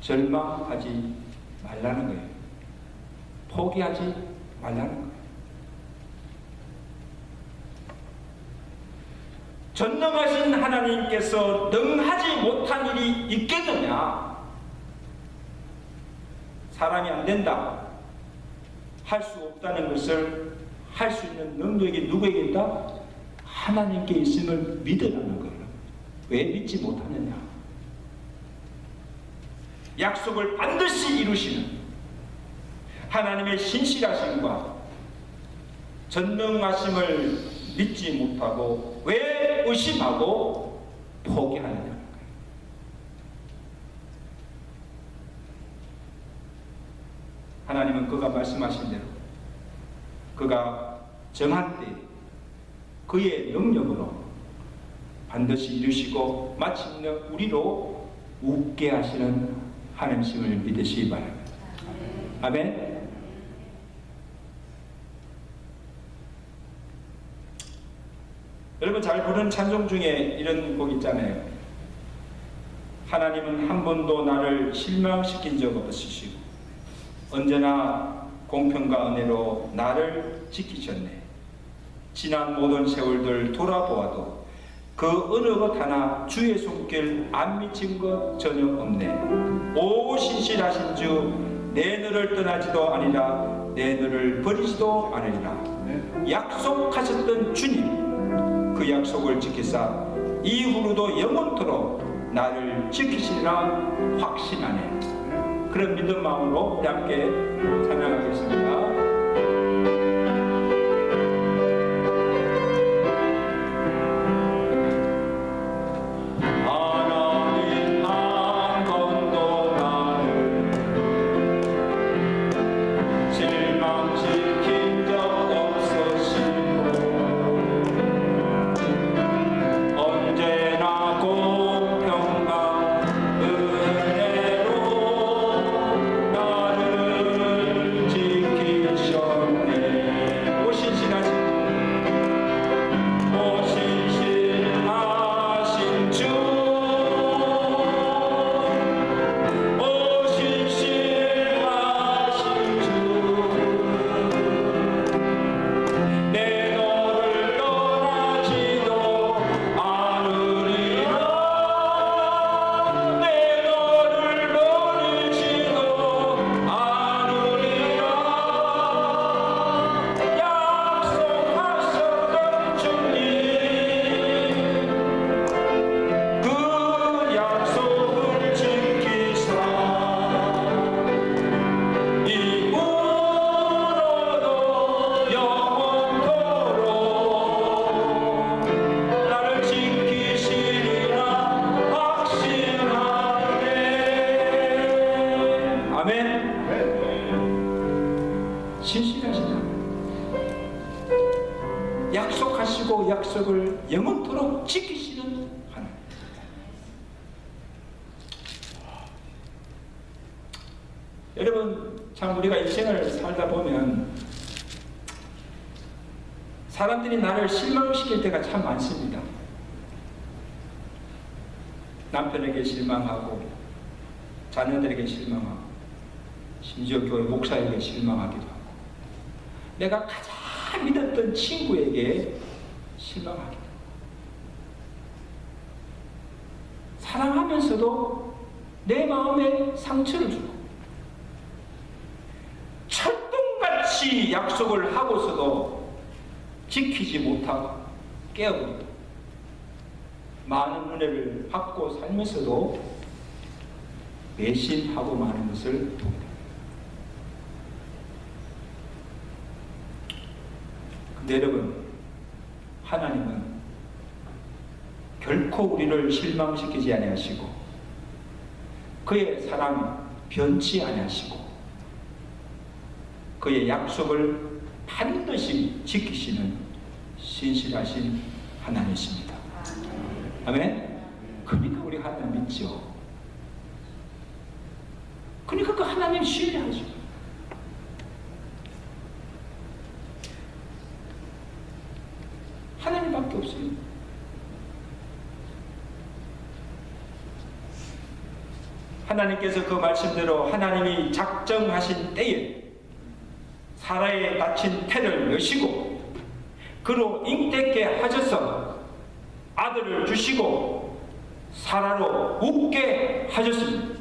절망하지 말라는 거예요. 포기하지 말라는 거예요. 전능하신 하나님께서 능하지 못한 일이 있겠느냐? 사람이 안 된다, 할 수 없다는 것을 할 수 있는 능력이 누구에게 있다? 하나님께 있음을 믿으라는 거예요. 왜 믿지 못하느냐? 약속을 반드시 이루시는 하나님의 신실하심과 전능하심을 믿지 못하고 왜 의심하고 포기하느냐는 거예요. 하나님은 그가 말씀하신 대로 그가 정한 때 그의 능력으로 반드시 이루시고 마침내 우리로 웃게 하시는 하나님심을 믿으시기 바랍니다. 아멘. 여러분 잘 부르는 찬송 중에 이런 곡 있잖아요. 하나님은 한 번도 나를 실망시킨 적 없으시고 언제나 공평과 은혜로 나를 지키셨네. 지난 모든 세월들 돌아보아도 그 어느 것 하나 주의 손길 안 미친 것 전혀 없네. 오 신실하신 주, 내 너를 떠나지도 아니라 내 너를 버리지도 않으리라. 약속하셨던 주님, 그 약속을 지키사 이후로도 영원토록 나를 지키시리라 확신하네. 그런 믿음 마음으로 우리 함께 찬양하겠습니다. 약속하시고 약속을 영원토록 지키시는 하나님. 여러분, 참 우리가 인생을 살다 보면 사람들이 나를 실망시킬 때가 참 많습니다. 남편에게 실망하고 자녀들에게 실망하고 심지어 교회 목사에게 실망하기도 하고 내가 가장 믿었던 친구에게 실망하기도 하고 사랑하면서도 내 마음에 상처를 주고 철동같이 약속을 하고서도 지키지 못하고 깨어버리고 많은 은혜를 받고 살면서도 배신하고 마는 것을 봅니다. 근데 여러분, 하나님은 결코 우리를 실망시키지 아니하시고 그의 사랑 변치 아니하시고 그의 약속을 반드시 지키시는 신실하신 하나님이십니다. 아멘. 그러니까 우리 하나님 믿죠. 그러니까 그 하나님 신뢰하죠. 하나님밖에 없어요. 하나님께서 그 말씀대로 하나님이 작정하신 때에 사라의 닫힌 태를 여시고 그로 잉태케 하셔서 아들을 주시고 사라로 웃게 하셨습니다.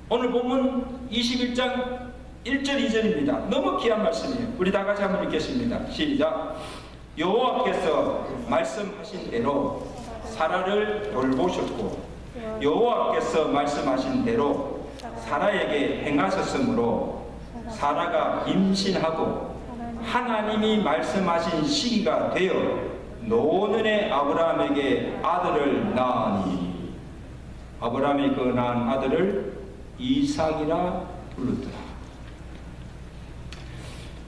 오늘 본문 21장 1절 2절입니다. 너무 귀한 말씀이에요. 우리 다 같이 한번 읽겠습니다. 시작. 여호와께서 말씀하신 대로 사라를 돌보셨고 여호와께서 말씀하신 대로 사라에게 행하셨으므로 사라가 임신하고 하나님이 말씀하신 시기가 되어 노년의 아브라함에게 아들을 낳으니 아브라함이 그 낳은 아들을 이삭이라 부르더라.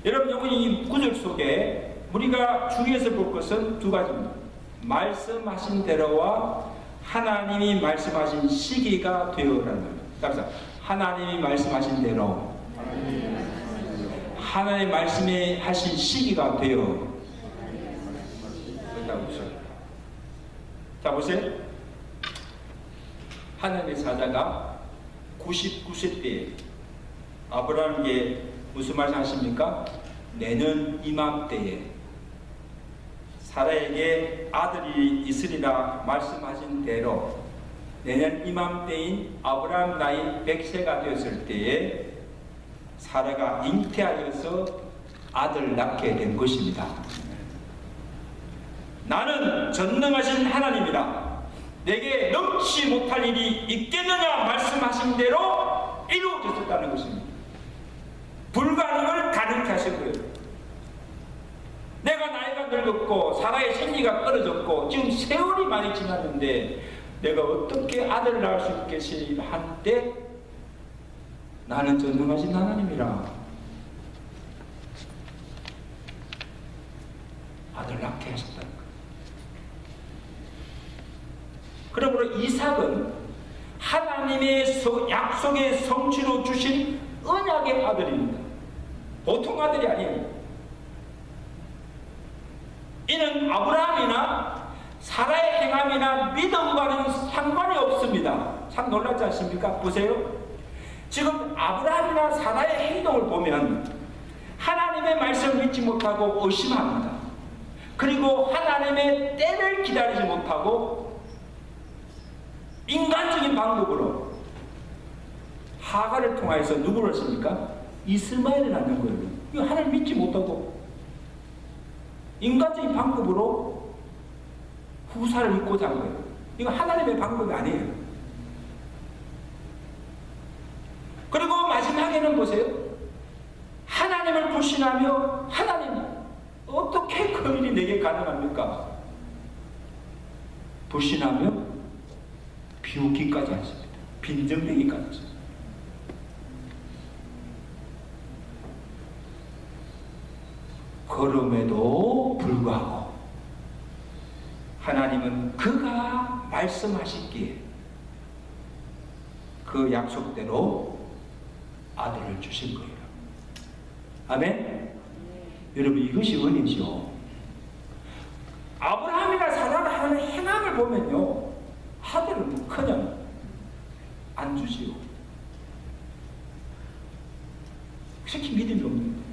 여러분, 여기 이 구절 속에 우리가 주의해서 볼 것은 두 가지입니다. 말씀하신 대로와 하나님이 말씀하신 시기가 되어라는 겁니다. 하나님이 말씀하신 대로 하나님 말씀이 하신 시기가 되어. 자 보세요. 하나님의 사자가 99세 때에 아브라함에게 무슨 말씀 하십니까? 내년 이맘때에 사라에게 아들이 있으리라 말씀하신 대로 내년 이맘때인 아브라함 나이 100세가 되었을 때에 사라가 잉태하여서 아들 낳게 된 것입니다. 나는 전능하신 하나님이라 내게 넘치 못할 일이 있겠느냐 말씀하신 대로 이루어졌다는 것입니다. 불가능을 가능케 하신 거예요. 내가 나이가 늙었고 사라의 생리가 떨어졌고 지금 세월이 많이 지났는데 내가 어떻게 아들을 낳을 수 있겠으리 한때 나는 전능하신 하나님이라 아들 낳게 하셨다는 거예요. 그러므로 이삭은 하나님의 약속의 성취로 주신 언약의 아들입니다. 보통 아들이 아니에요. 이는 아브라함이나 사라의 행함이나 믿음과는 상관이 없습니다. 참 놀랍지 않습니까? 보세요. 지금 아브라함이나 사라의 행동을 보면 하나님의 말씀을 믿지 못하고 의심합니다. 그리고 하나님의 때를 기다리지 못하고 인간적인 방법으로 하가를 통하여서 누구를 했습니까? 이스마엘을 낳는 거예요. 이거 하나님 믿지 못하고 인간적인 방법으로 후사를 잇고자 한 거예요. 이거 하나님의 방법이 아니에요. 그리고 마지막에는 보세요. 하나님을 불신하며 하나님 어떻게 그 일이 내게 가능합니까? 불신하며 비웃기까지 하십니다. 빈정대기까지 하십니다. 그럼에도 불구하고 하나님은 그가 말씀하시기에 그 약속대로 아들을 주신 거예요. 아멘? 여러분 이것이 은혜죠. 아브라함이나 사라가 하는 행함을 보면요 아들은 그냥 안 주지요. 그렇게 믿음이 없는 거예요.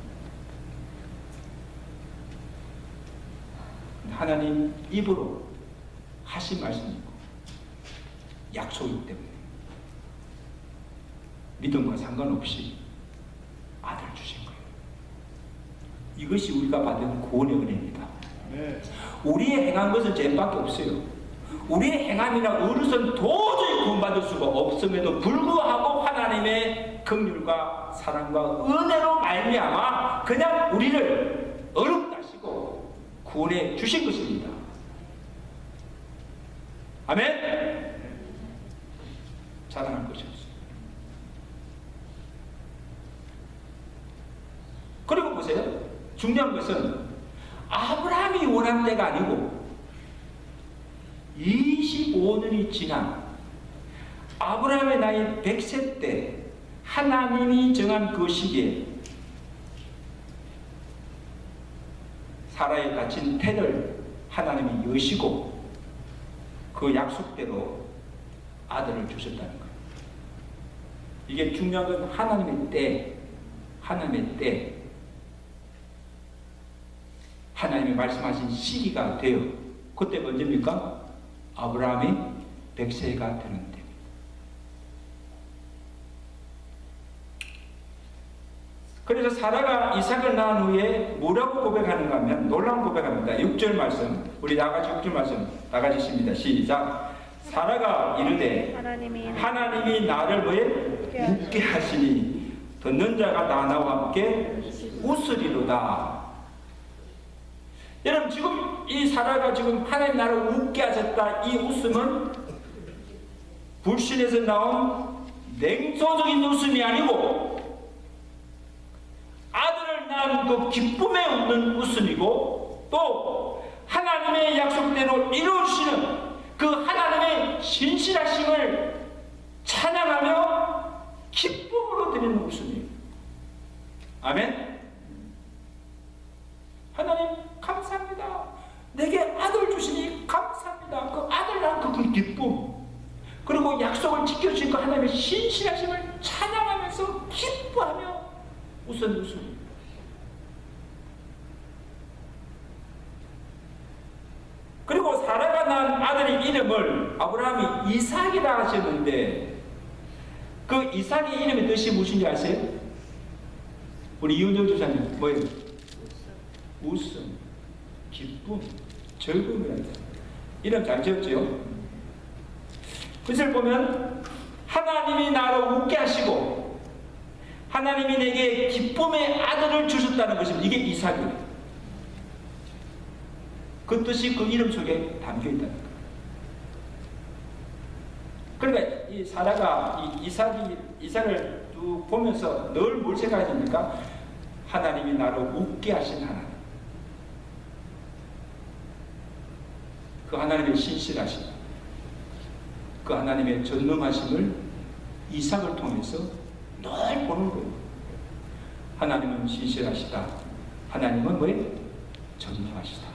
하나님 입으로 하신 말씀이고 약속이기 때문에 믿음과 상관없이 아들 주신 거예요. 이것이 우리가 받은 구원의 은혜입니다. 네. 우리의 행한 것은 죄밖에 없어요. 우리의 행함이나 의로서는 도저히 구원받을 수가 없음에도 불구하고 하나님의 긍휼과 사랑과 은혜로 말미암아 그냥 우리를 어렵다 하시고 구원해 주신 것입니다. 아멘? 자랑할 것이 없어요. 그리고 보세요. 중요한 것은 아브라함이 원한 때가 아니고 25년이 지난 아브라함의 나이 100세 때 하나님이 정한 그 시기에 사라의 갇힌 태를 하나님이 여시고 그 약속대로 아들을 주셨다는 거예요. 이게 중요한 건 하나님의 때, 하나님이 말씀하신 시기가 돼요. 그때 언제입니까? 아브라함이 100세가 되는 때입니다. 그래서 사라가 이삭을 낳은 후에 뭐라고 고백하는가 하면 놀라운 고백합니다. 6절 말씀, 우리 나같이 6절 말씀 나가주십니다. 시작. 사라가 이르되 하나님이 나를 뭐에 웃게 하시니 듣는 자가 나와 함께 웃으리로다. 여러분 지금 이 사라가 지금 하나님 나를 웃게 하셨다. 이 웃음은 불신에서 나온 냉소적인 웃음이 아니고 아들을 낳은 그 기쁨에 웃는 웃음이고 또 하나님의 약속대로 이루어지시는 그 하나님의 신실하심을 찬양하며 기쁨으로 드리는 웃음이에요. 아멘? 하나님 감사합니다. 내게 아들 주시니 감사합니다. 그 아들 낳은 그 기쁨 그리고 약속을 지켜주신 그 하나님의 신실하심을 찬양하면서 기뻐하며 웃은 웃음. 그리고 사라가 낳은 아들의 이름을 아브라함이 이삭이라 하셨는데 그 이삭의 이름의 뜻이 무엇인지 아세요? 우리 이은정 주사님 뭐예요? 웃음, 기쁨, 즐거움이란다. 이름 잘 지었죠? 그것을 보면 하나님이 나를 웃게 하시고 하나님이 내게 기쁨의 아들을 주셨다는 것입니다. 이게 이삭이에요. 그 뜻이 그 이름 속에 담겨 있다는 거예요. 그러니까 이 사라가 이삭을 쭉 보면서 늘 뭘 생각합니까? 하나님이 나를 웃게 하신 하나님. 그 하나님의 신실하심, 그 하나님의 전능하심을 이삭을 통해서 늘 보는 거예요. 하나님은 신실하시다. 하나님은 뭐예요? 전능하시다.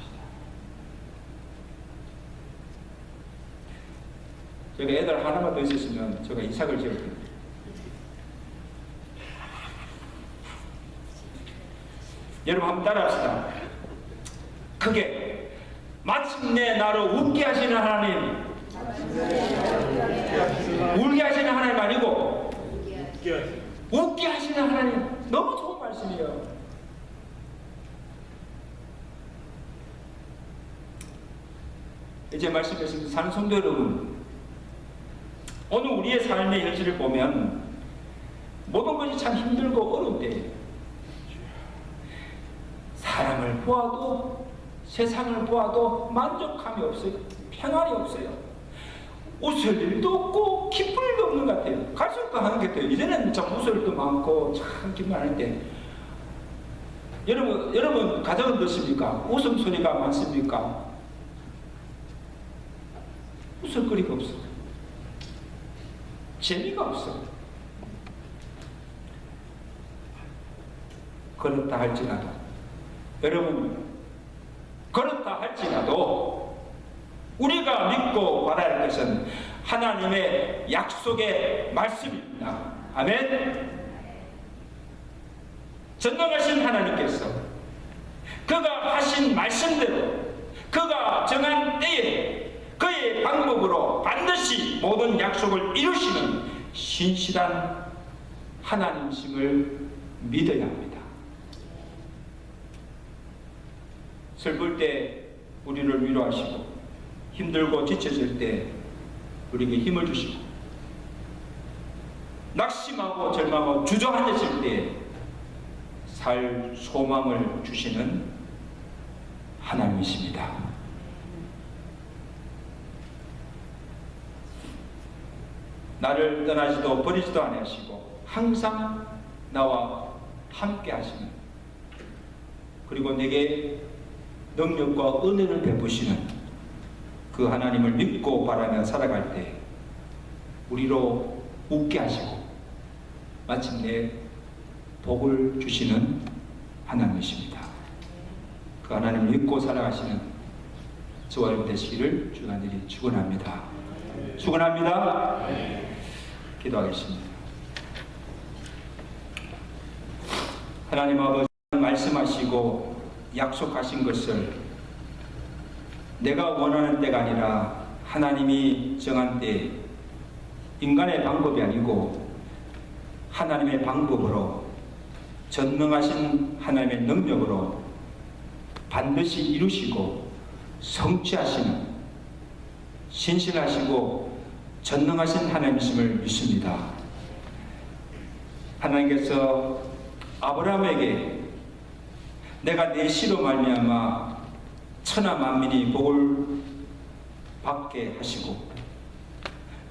제가 애들 하나만 더 있었으면 제가 이삭을 지을 겁니다. 여러분 한번 따라합시다. 크게 마침내 나를 웃게 하시는 하나님, 울게 하시는 하나님 아니고 웃게 하시는 하나님. 너무 좋은 말씀이에요. 이제 말씀드렸습니다. 사는 성도 여러분, 오늘 우리의 삶의 현실을 보면 모든 것이 참 힘들고 어려울 때예요. 사람을 보아도 세상을 보아도 만족함이 없어요. 평안이 없어요. 웃을 일도 없고 기쁠 일도 없는 것 같아요. 갈수록 더 하는 게 돼요. 이제는 참 웃을 일도 많고 참 기분 많은데 여러분 가정은 어떻습니까? 웃음소리가 많습니까? 웃을거리가 없어. 재미가 없어. 그렇다 할지라도 여러분, 그렇다 할지라도 우리가 믿고 받아야 할 것은 하나님의 약속의 말씀입니다. 아멘. 전능하신 하나님께서 그가 하신 말씀대로 그가 정한 때에 그의 방법으로 반드시 모든 약속을 이루시는 신실한 하나님이심을 믿어야 합니다. 슬플 때 우리를 위로하시고 힘들고 지쳐질 때 우리에게 힘을 주시고 낙심하고 절망하고 주저앉았을 때 살 소망을 주시는 하나님이십니다. 나를 떠나지도 버리지도 아니하시고 항상 나와 함께 하시는, 그리고 내게 능력과 은혜를 베푸시는 그 하나님을 믿고 바라며 살아갈 때 우리로 웃게 하시고 마침내 복을 주시는 하나님이십니다. 그 하나님을 믿고 살아가시는 저와 여러분 되시기를 주간절히 축원합니다. 축원합니다. 기도하겠습니다. 하나님 아버지, 말씀하시고 약속하신 것을 내가 원하는 때가 아니라 하나님이 정한 때, 인간의 방법이 아니고 하나님의 방법으로 전능하신 하나님의 능력으로 반드시 이루시고 성취하시는 신실하시고 전능하신 하나님이심을 믿습니다. 하나님께서 아브라함에게 내가 내 씨로 말미암아 천하 만민이 복을 받게 하시고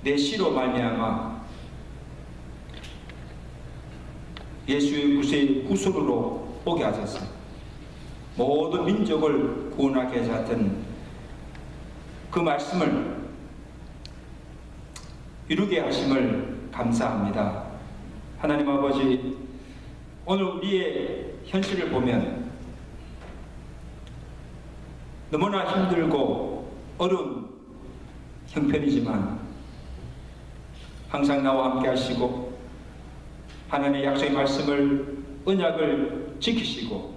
내 씨로 말미암아 예수의 구속으로 오게 하셔서 모든 민족을 구원하게 하셨던 그 말씀을 이루게 하심을 감사합니다. 하나님 아버지, 오늘 우리의 현실을 보면 너무나 힘들고 어려운 형편이지만 항상 나와 함께 하시고 하나님의 약속의 말씀을, 언약을 지키시고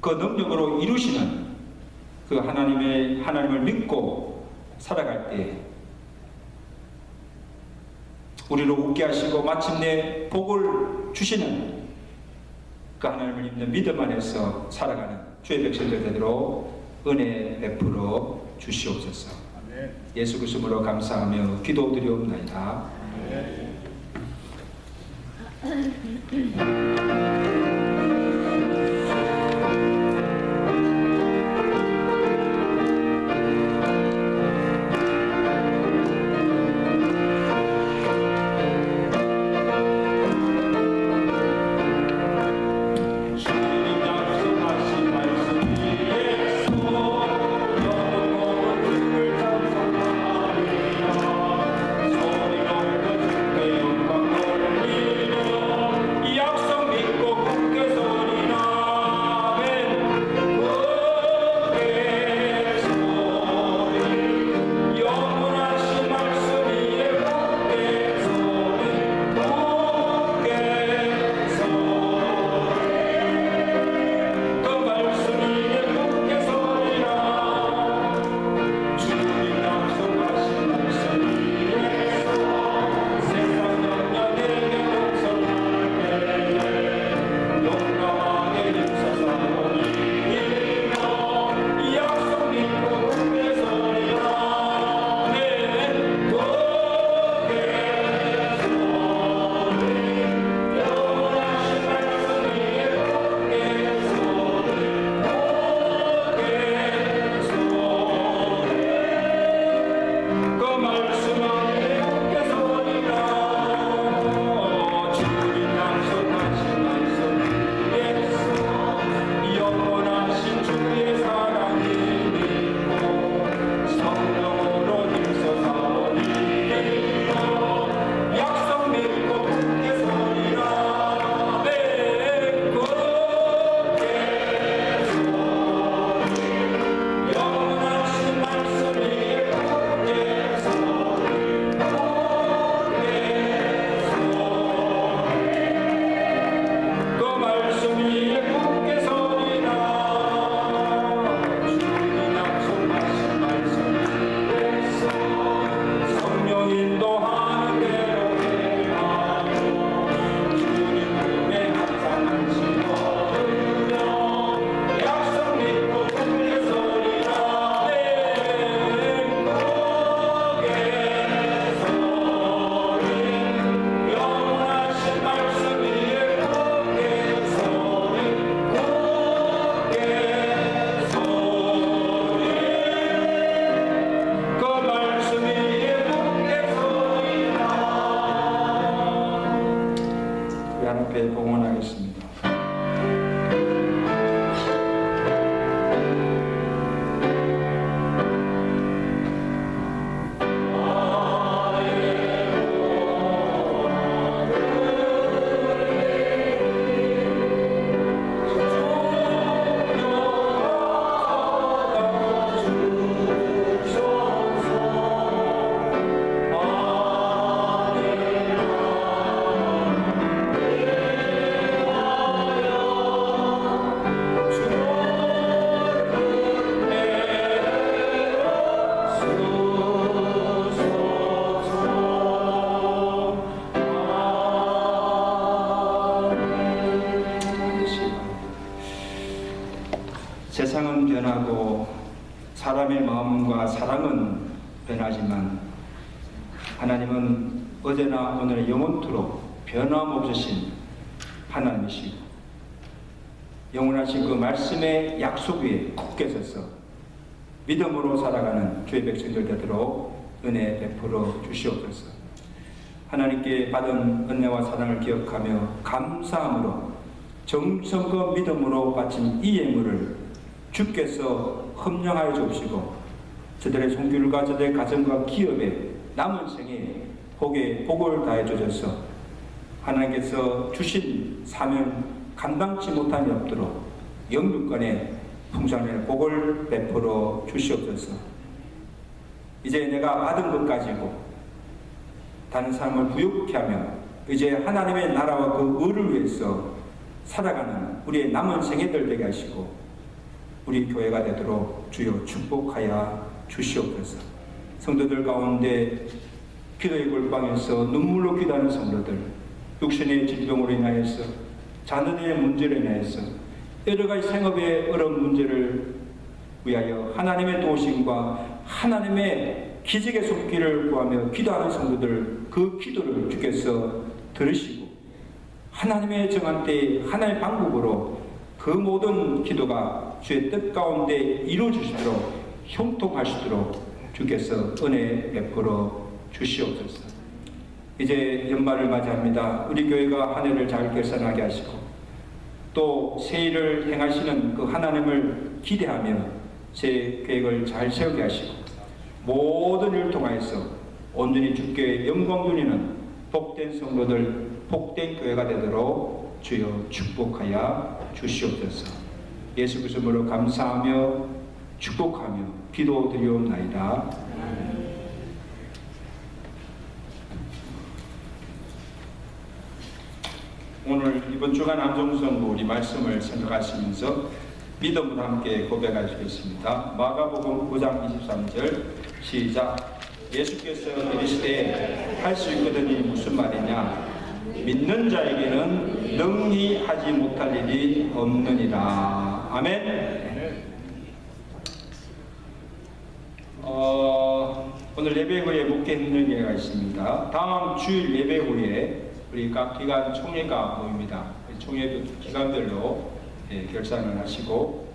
그 능력으로 이루시는 그 하나님을 믿고 살아갈 때 우리를 웃게 하시고 마침내 복을 주시는 그 하나님을 믿는 믿음 안에서 살아가는 주의 백성들 되도록 은혜 베풀어 주시옵소서. 예수 그리스도로 감사하며 기도드리옵나이다. 앞에 봉헌하겠습니다. 세상은 변하고 사람의 마음과 사랑은 변하지만 하나님은 어제나 오늘 영원토록 변함없으신 하나님이시고 영원하신 그 말씀의 약속 위에 굳게 서서 믿음으로 살아가는 주의 백성들 되도록 은혜 베풀어 주시옵소서. 하나님께 받은 은혜와 사랑을 기억하며 감사함으로 정성과 믿음으로 바친 이 예물을 주께서 흠령하여 주옵시고 저들의 손길과 저들의 가정과 기업에 남은 생에 복을 다해 주셔서 하나님께서 주신 사명 감당치 못함이 없도록 영육간에 풍성한 복을 베풀어 주시옵소서. 이제 내가 받은 것 가지고 다른 사람을 부유케 하며 이제 하나님의 나라와 그 의를 위해서 살아가는 우리의 남은 생애들 되게 하시고 우리 교회가 되도록 주여 축복하여 주시옵소서. 성도들 가운데 기도의 골방에서 눈물로 기도하는 성도들, 육신의 질병으로 인하여서 자녀들의 문제를 인해서 여러 가지 생업의 어려운 문제를 위하여 하나님의 도우심과 하나님의 기적의 손길을 구하며 기도하는 성도들, 그 기도를 주께서 들으시고 하나님의 정한 때에 하나님의 방법으로 그 모든 기도가 주의 뜻 가운데 이루어지시도록 형통하시도록 주께서 은혜 베풀어 주시옵소서. 이제 연말을 맞이합니다. 우리 교회가 한 해를 잘 결산하게 하시고 또 새해를 행하시는 그 하나님을 기대하며 제 계획을 잘 세우게 하시고 모든 일을 통하여서 온전히 주께 영광 돌리는 복된 성도들, 복된 교회가 되도록 주여 축복하여 주시옵소서. 예수 그리스도로 감사하며 축복하며 기도드리옵나이다. 오늘 이번 주간 암송선고 우리 말씀을 생각하시면서 믿음으로 함께 고백하시겠습니다. 마가복음 9장 23절 시작. 예수께서 이르시되 할 수 있거든이 무슨 말이냐? 믿는 자에게는 능히 하지 못할 일이 없느니라. 아멘. 오늘 예배 후에 묵게 있는 예가 있습니다. 다음 주일 예배 후에 우리 각 기관 총회가 모입니다. 총회 기관별로 결산을 하시고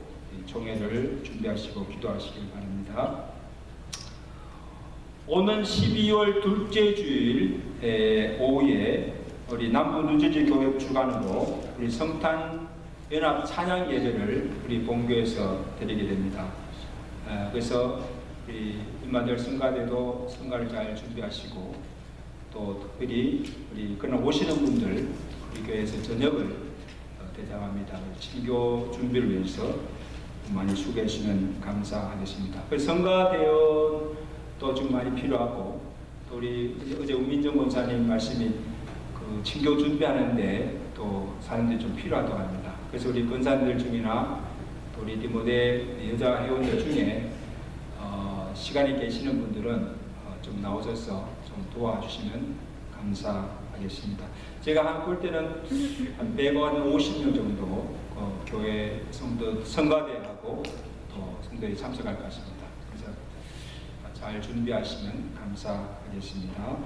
총회를 준비하시고 기도하시길 바랍니다. 오는 12월 둘째 주일 오후에 우리 남부 누지지 교회 주관으로 우리 성탄 연합 찬양 예배를 우리 본교에서 드리게 됩니다. 그래서 우리 일만들 성가대도 성가를 잘 준비하시고 또 특별히 우리 그날 오시는 분들 우리 교회에서 저녁을 대장합니다. 친교 준비를 위해서 많이 수고해 주시면 감사하겠습니다. 성가대원 또 좀 많이 필요하고 또 우리 어제 우민정 권사님 말씀이 그 친교 준비하는데 또 사람들이 좀 필요하다고 합니다. 그래서 우리 권사님들 중이나 또 우리 디모데 여자 회원들 중에 시간이 계시는 분들은 좀 나오셔서 좀 도와주시면 감사하겠습니다. 제가 한 볼 때는 한 150명 정도 교회 성도 성가대하고 또 성도에 참석할 것 같습니다. 그래서 잘 준비하시면 감사하겠습니다.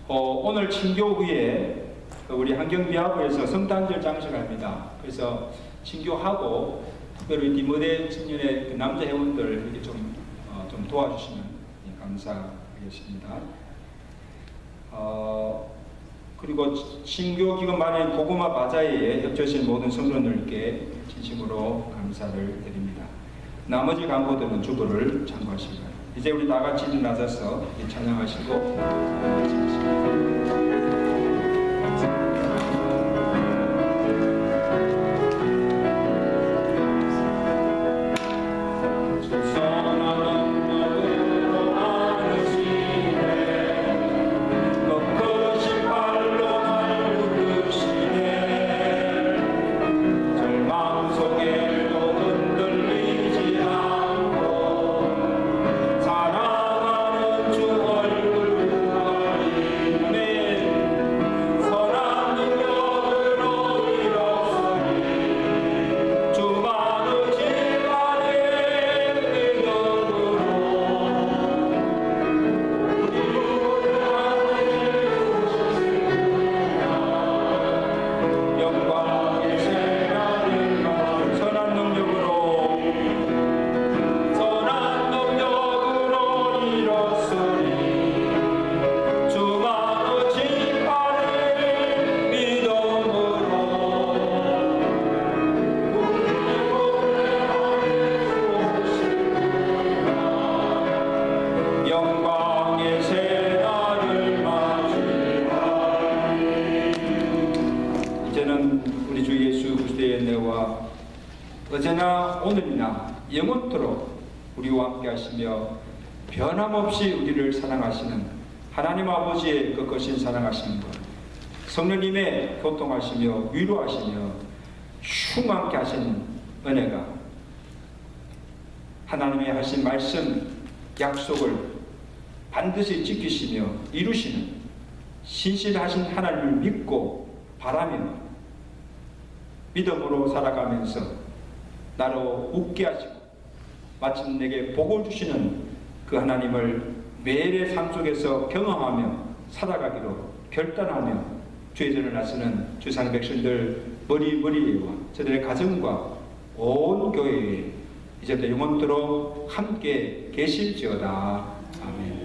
오늘 친교 후에 우리 한경비하고에서 성탄절 장식합니다. 그래서 친교하고 특별히 디모데 청년의 남자 회원들 이렇게 좀 도와주시면 감사하겠습니다. 그리고 친교 기간 말인 고구마 바자회에 협조하신 모든 성도들께 진심으로 감사를 드립니다. 나머지 광고들은 주보를 참고하시기 바랍니다. 이제 우리 다 같이 일어나셔서 찬양하시고 어제나 오늘이나 영원토록 우리와 함께 하시며 변함없이 우리를 사랑하시는 하나님 아버지의 그 거신 사랑하시는 것, 성령님의 교통하시며 위로하시며 충만케 하시는 은혜가 하나님의 하신 말씀 약속을 반드시 지키시며 이루시는 신실하신 하나님을 믿고 바라며 믿음으로 살아가면서 나로 웃게 하시고 마침 내게 복을 주시는 그 하나님을 매일의 삶 속에서 경험하며 살아가기로 결단하며 주의 전을 나서는 주상 백성들 머리머리와 저들의 가정과 온 교회에 이제부터 영원토록 함께 계실지어다. 아멘.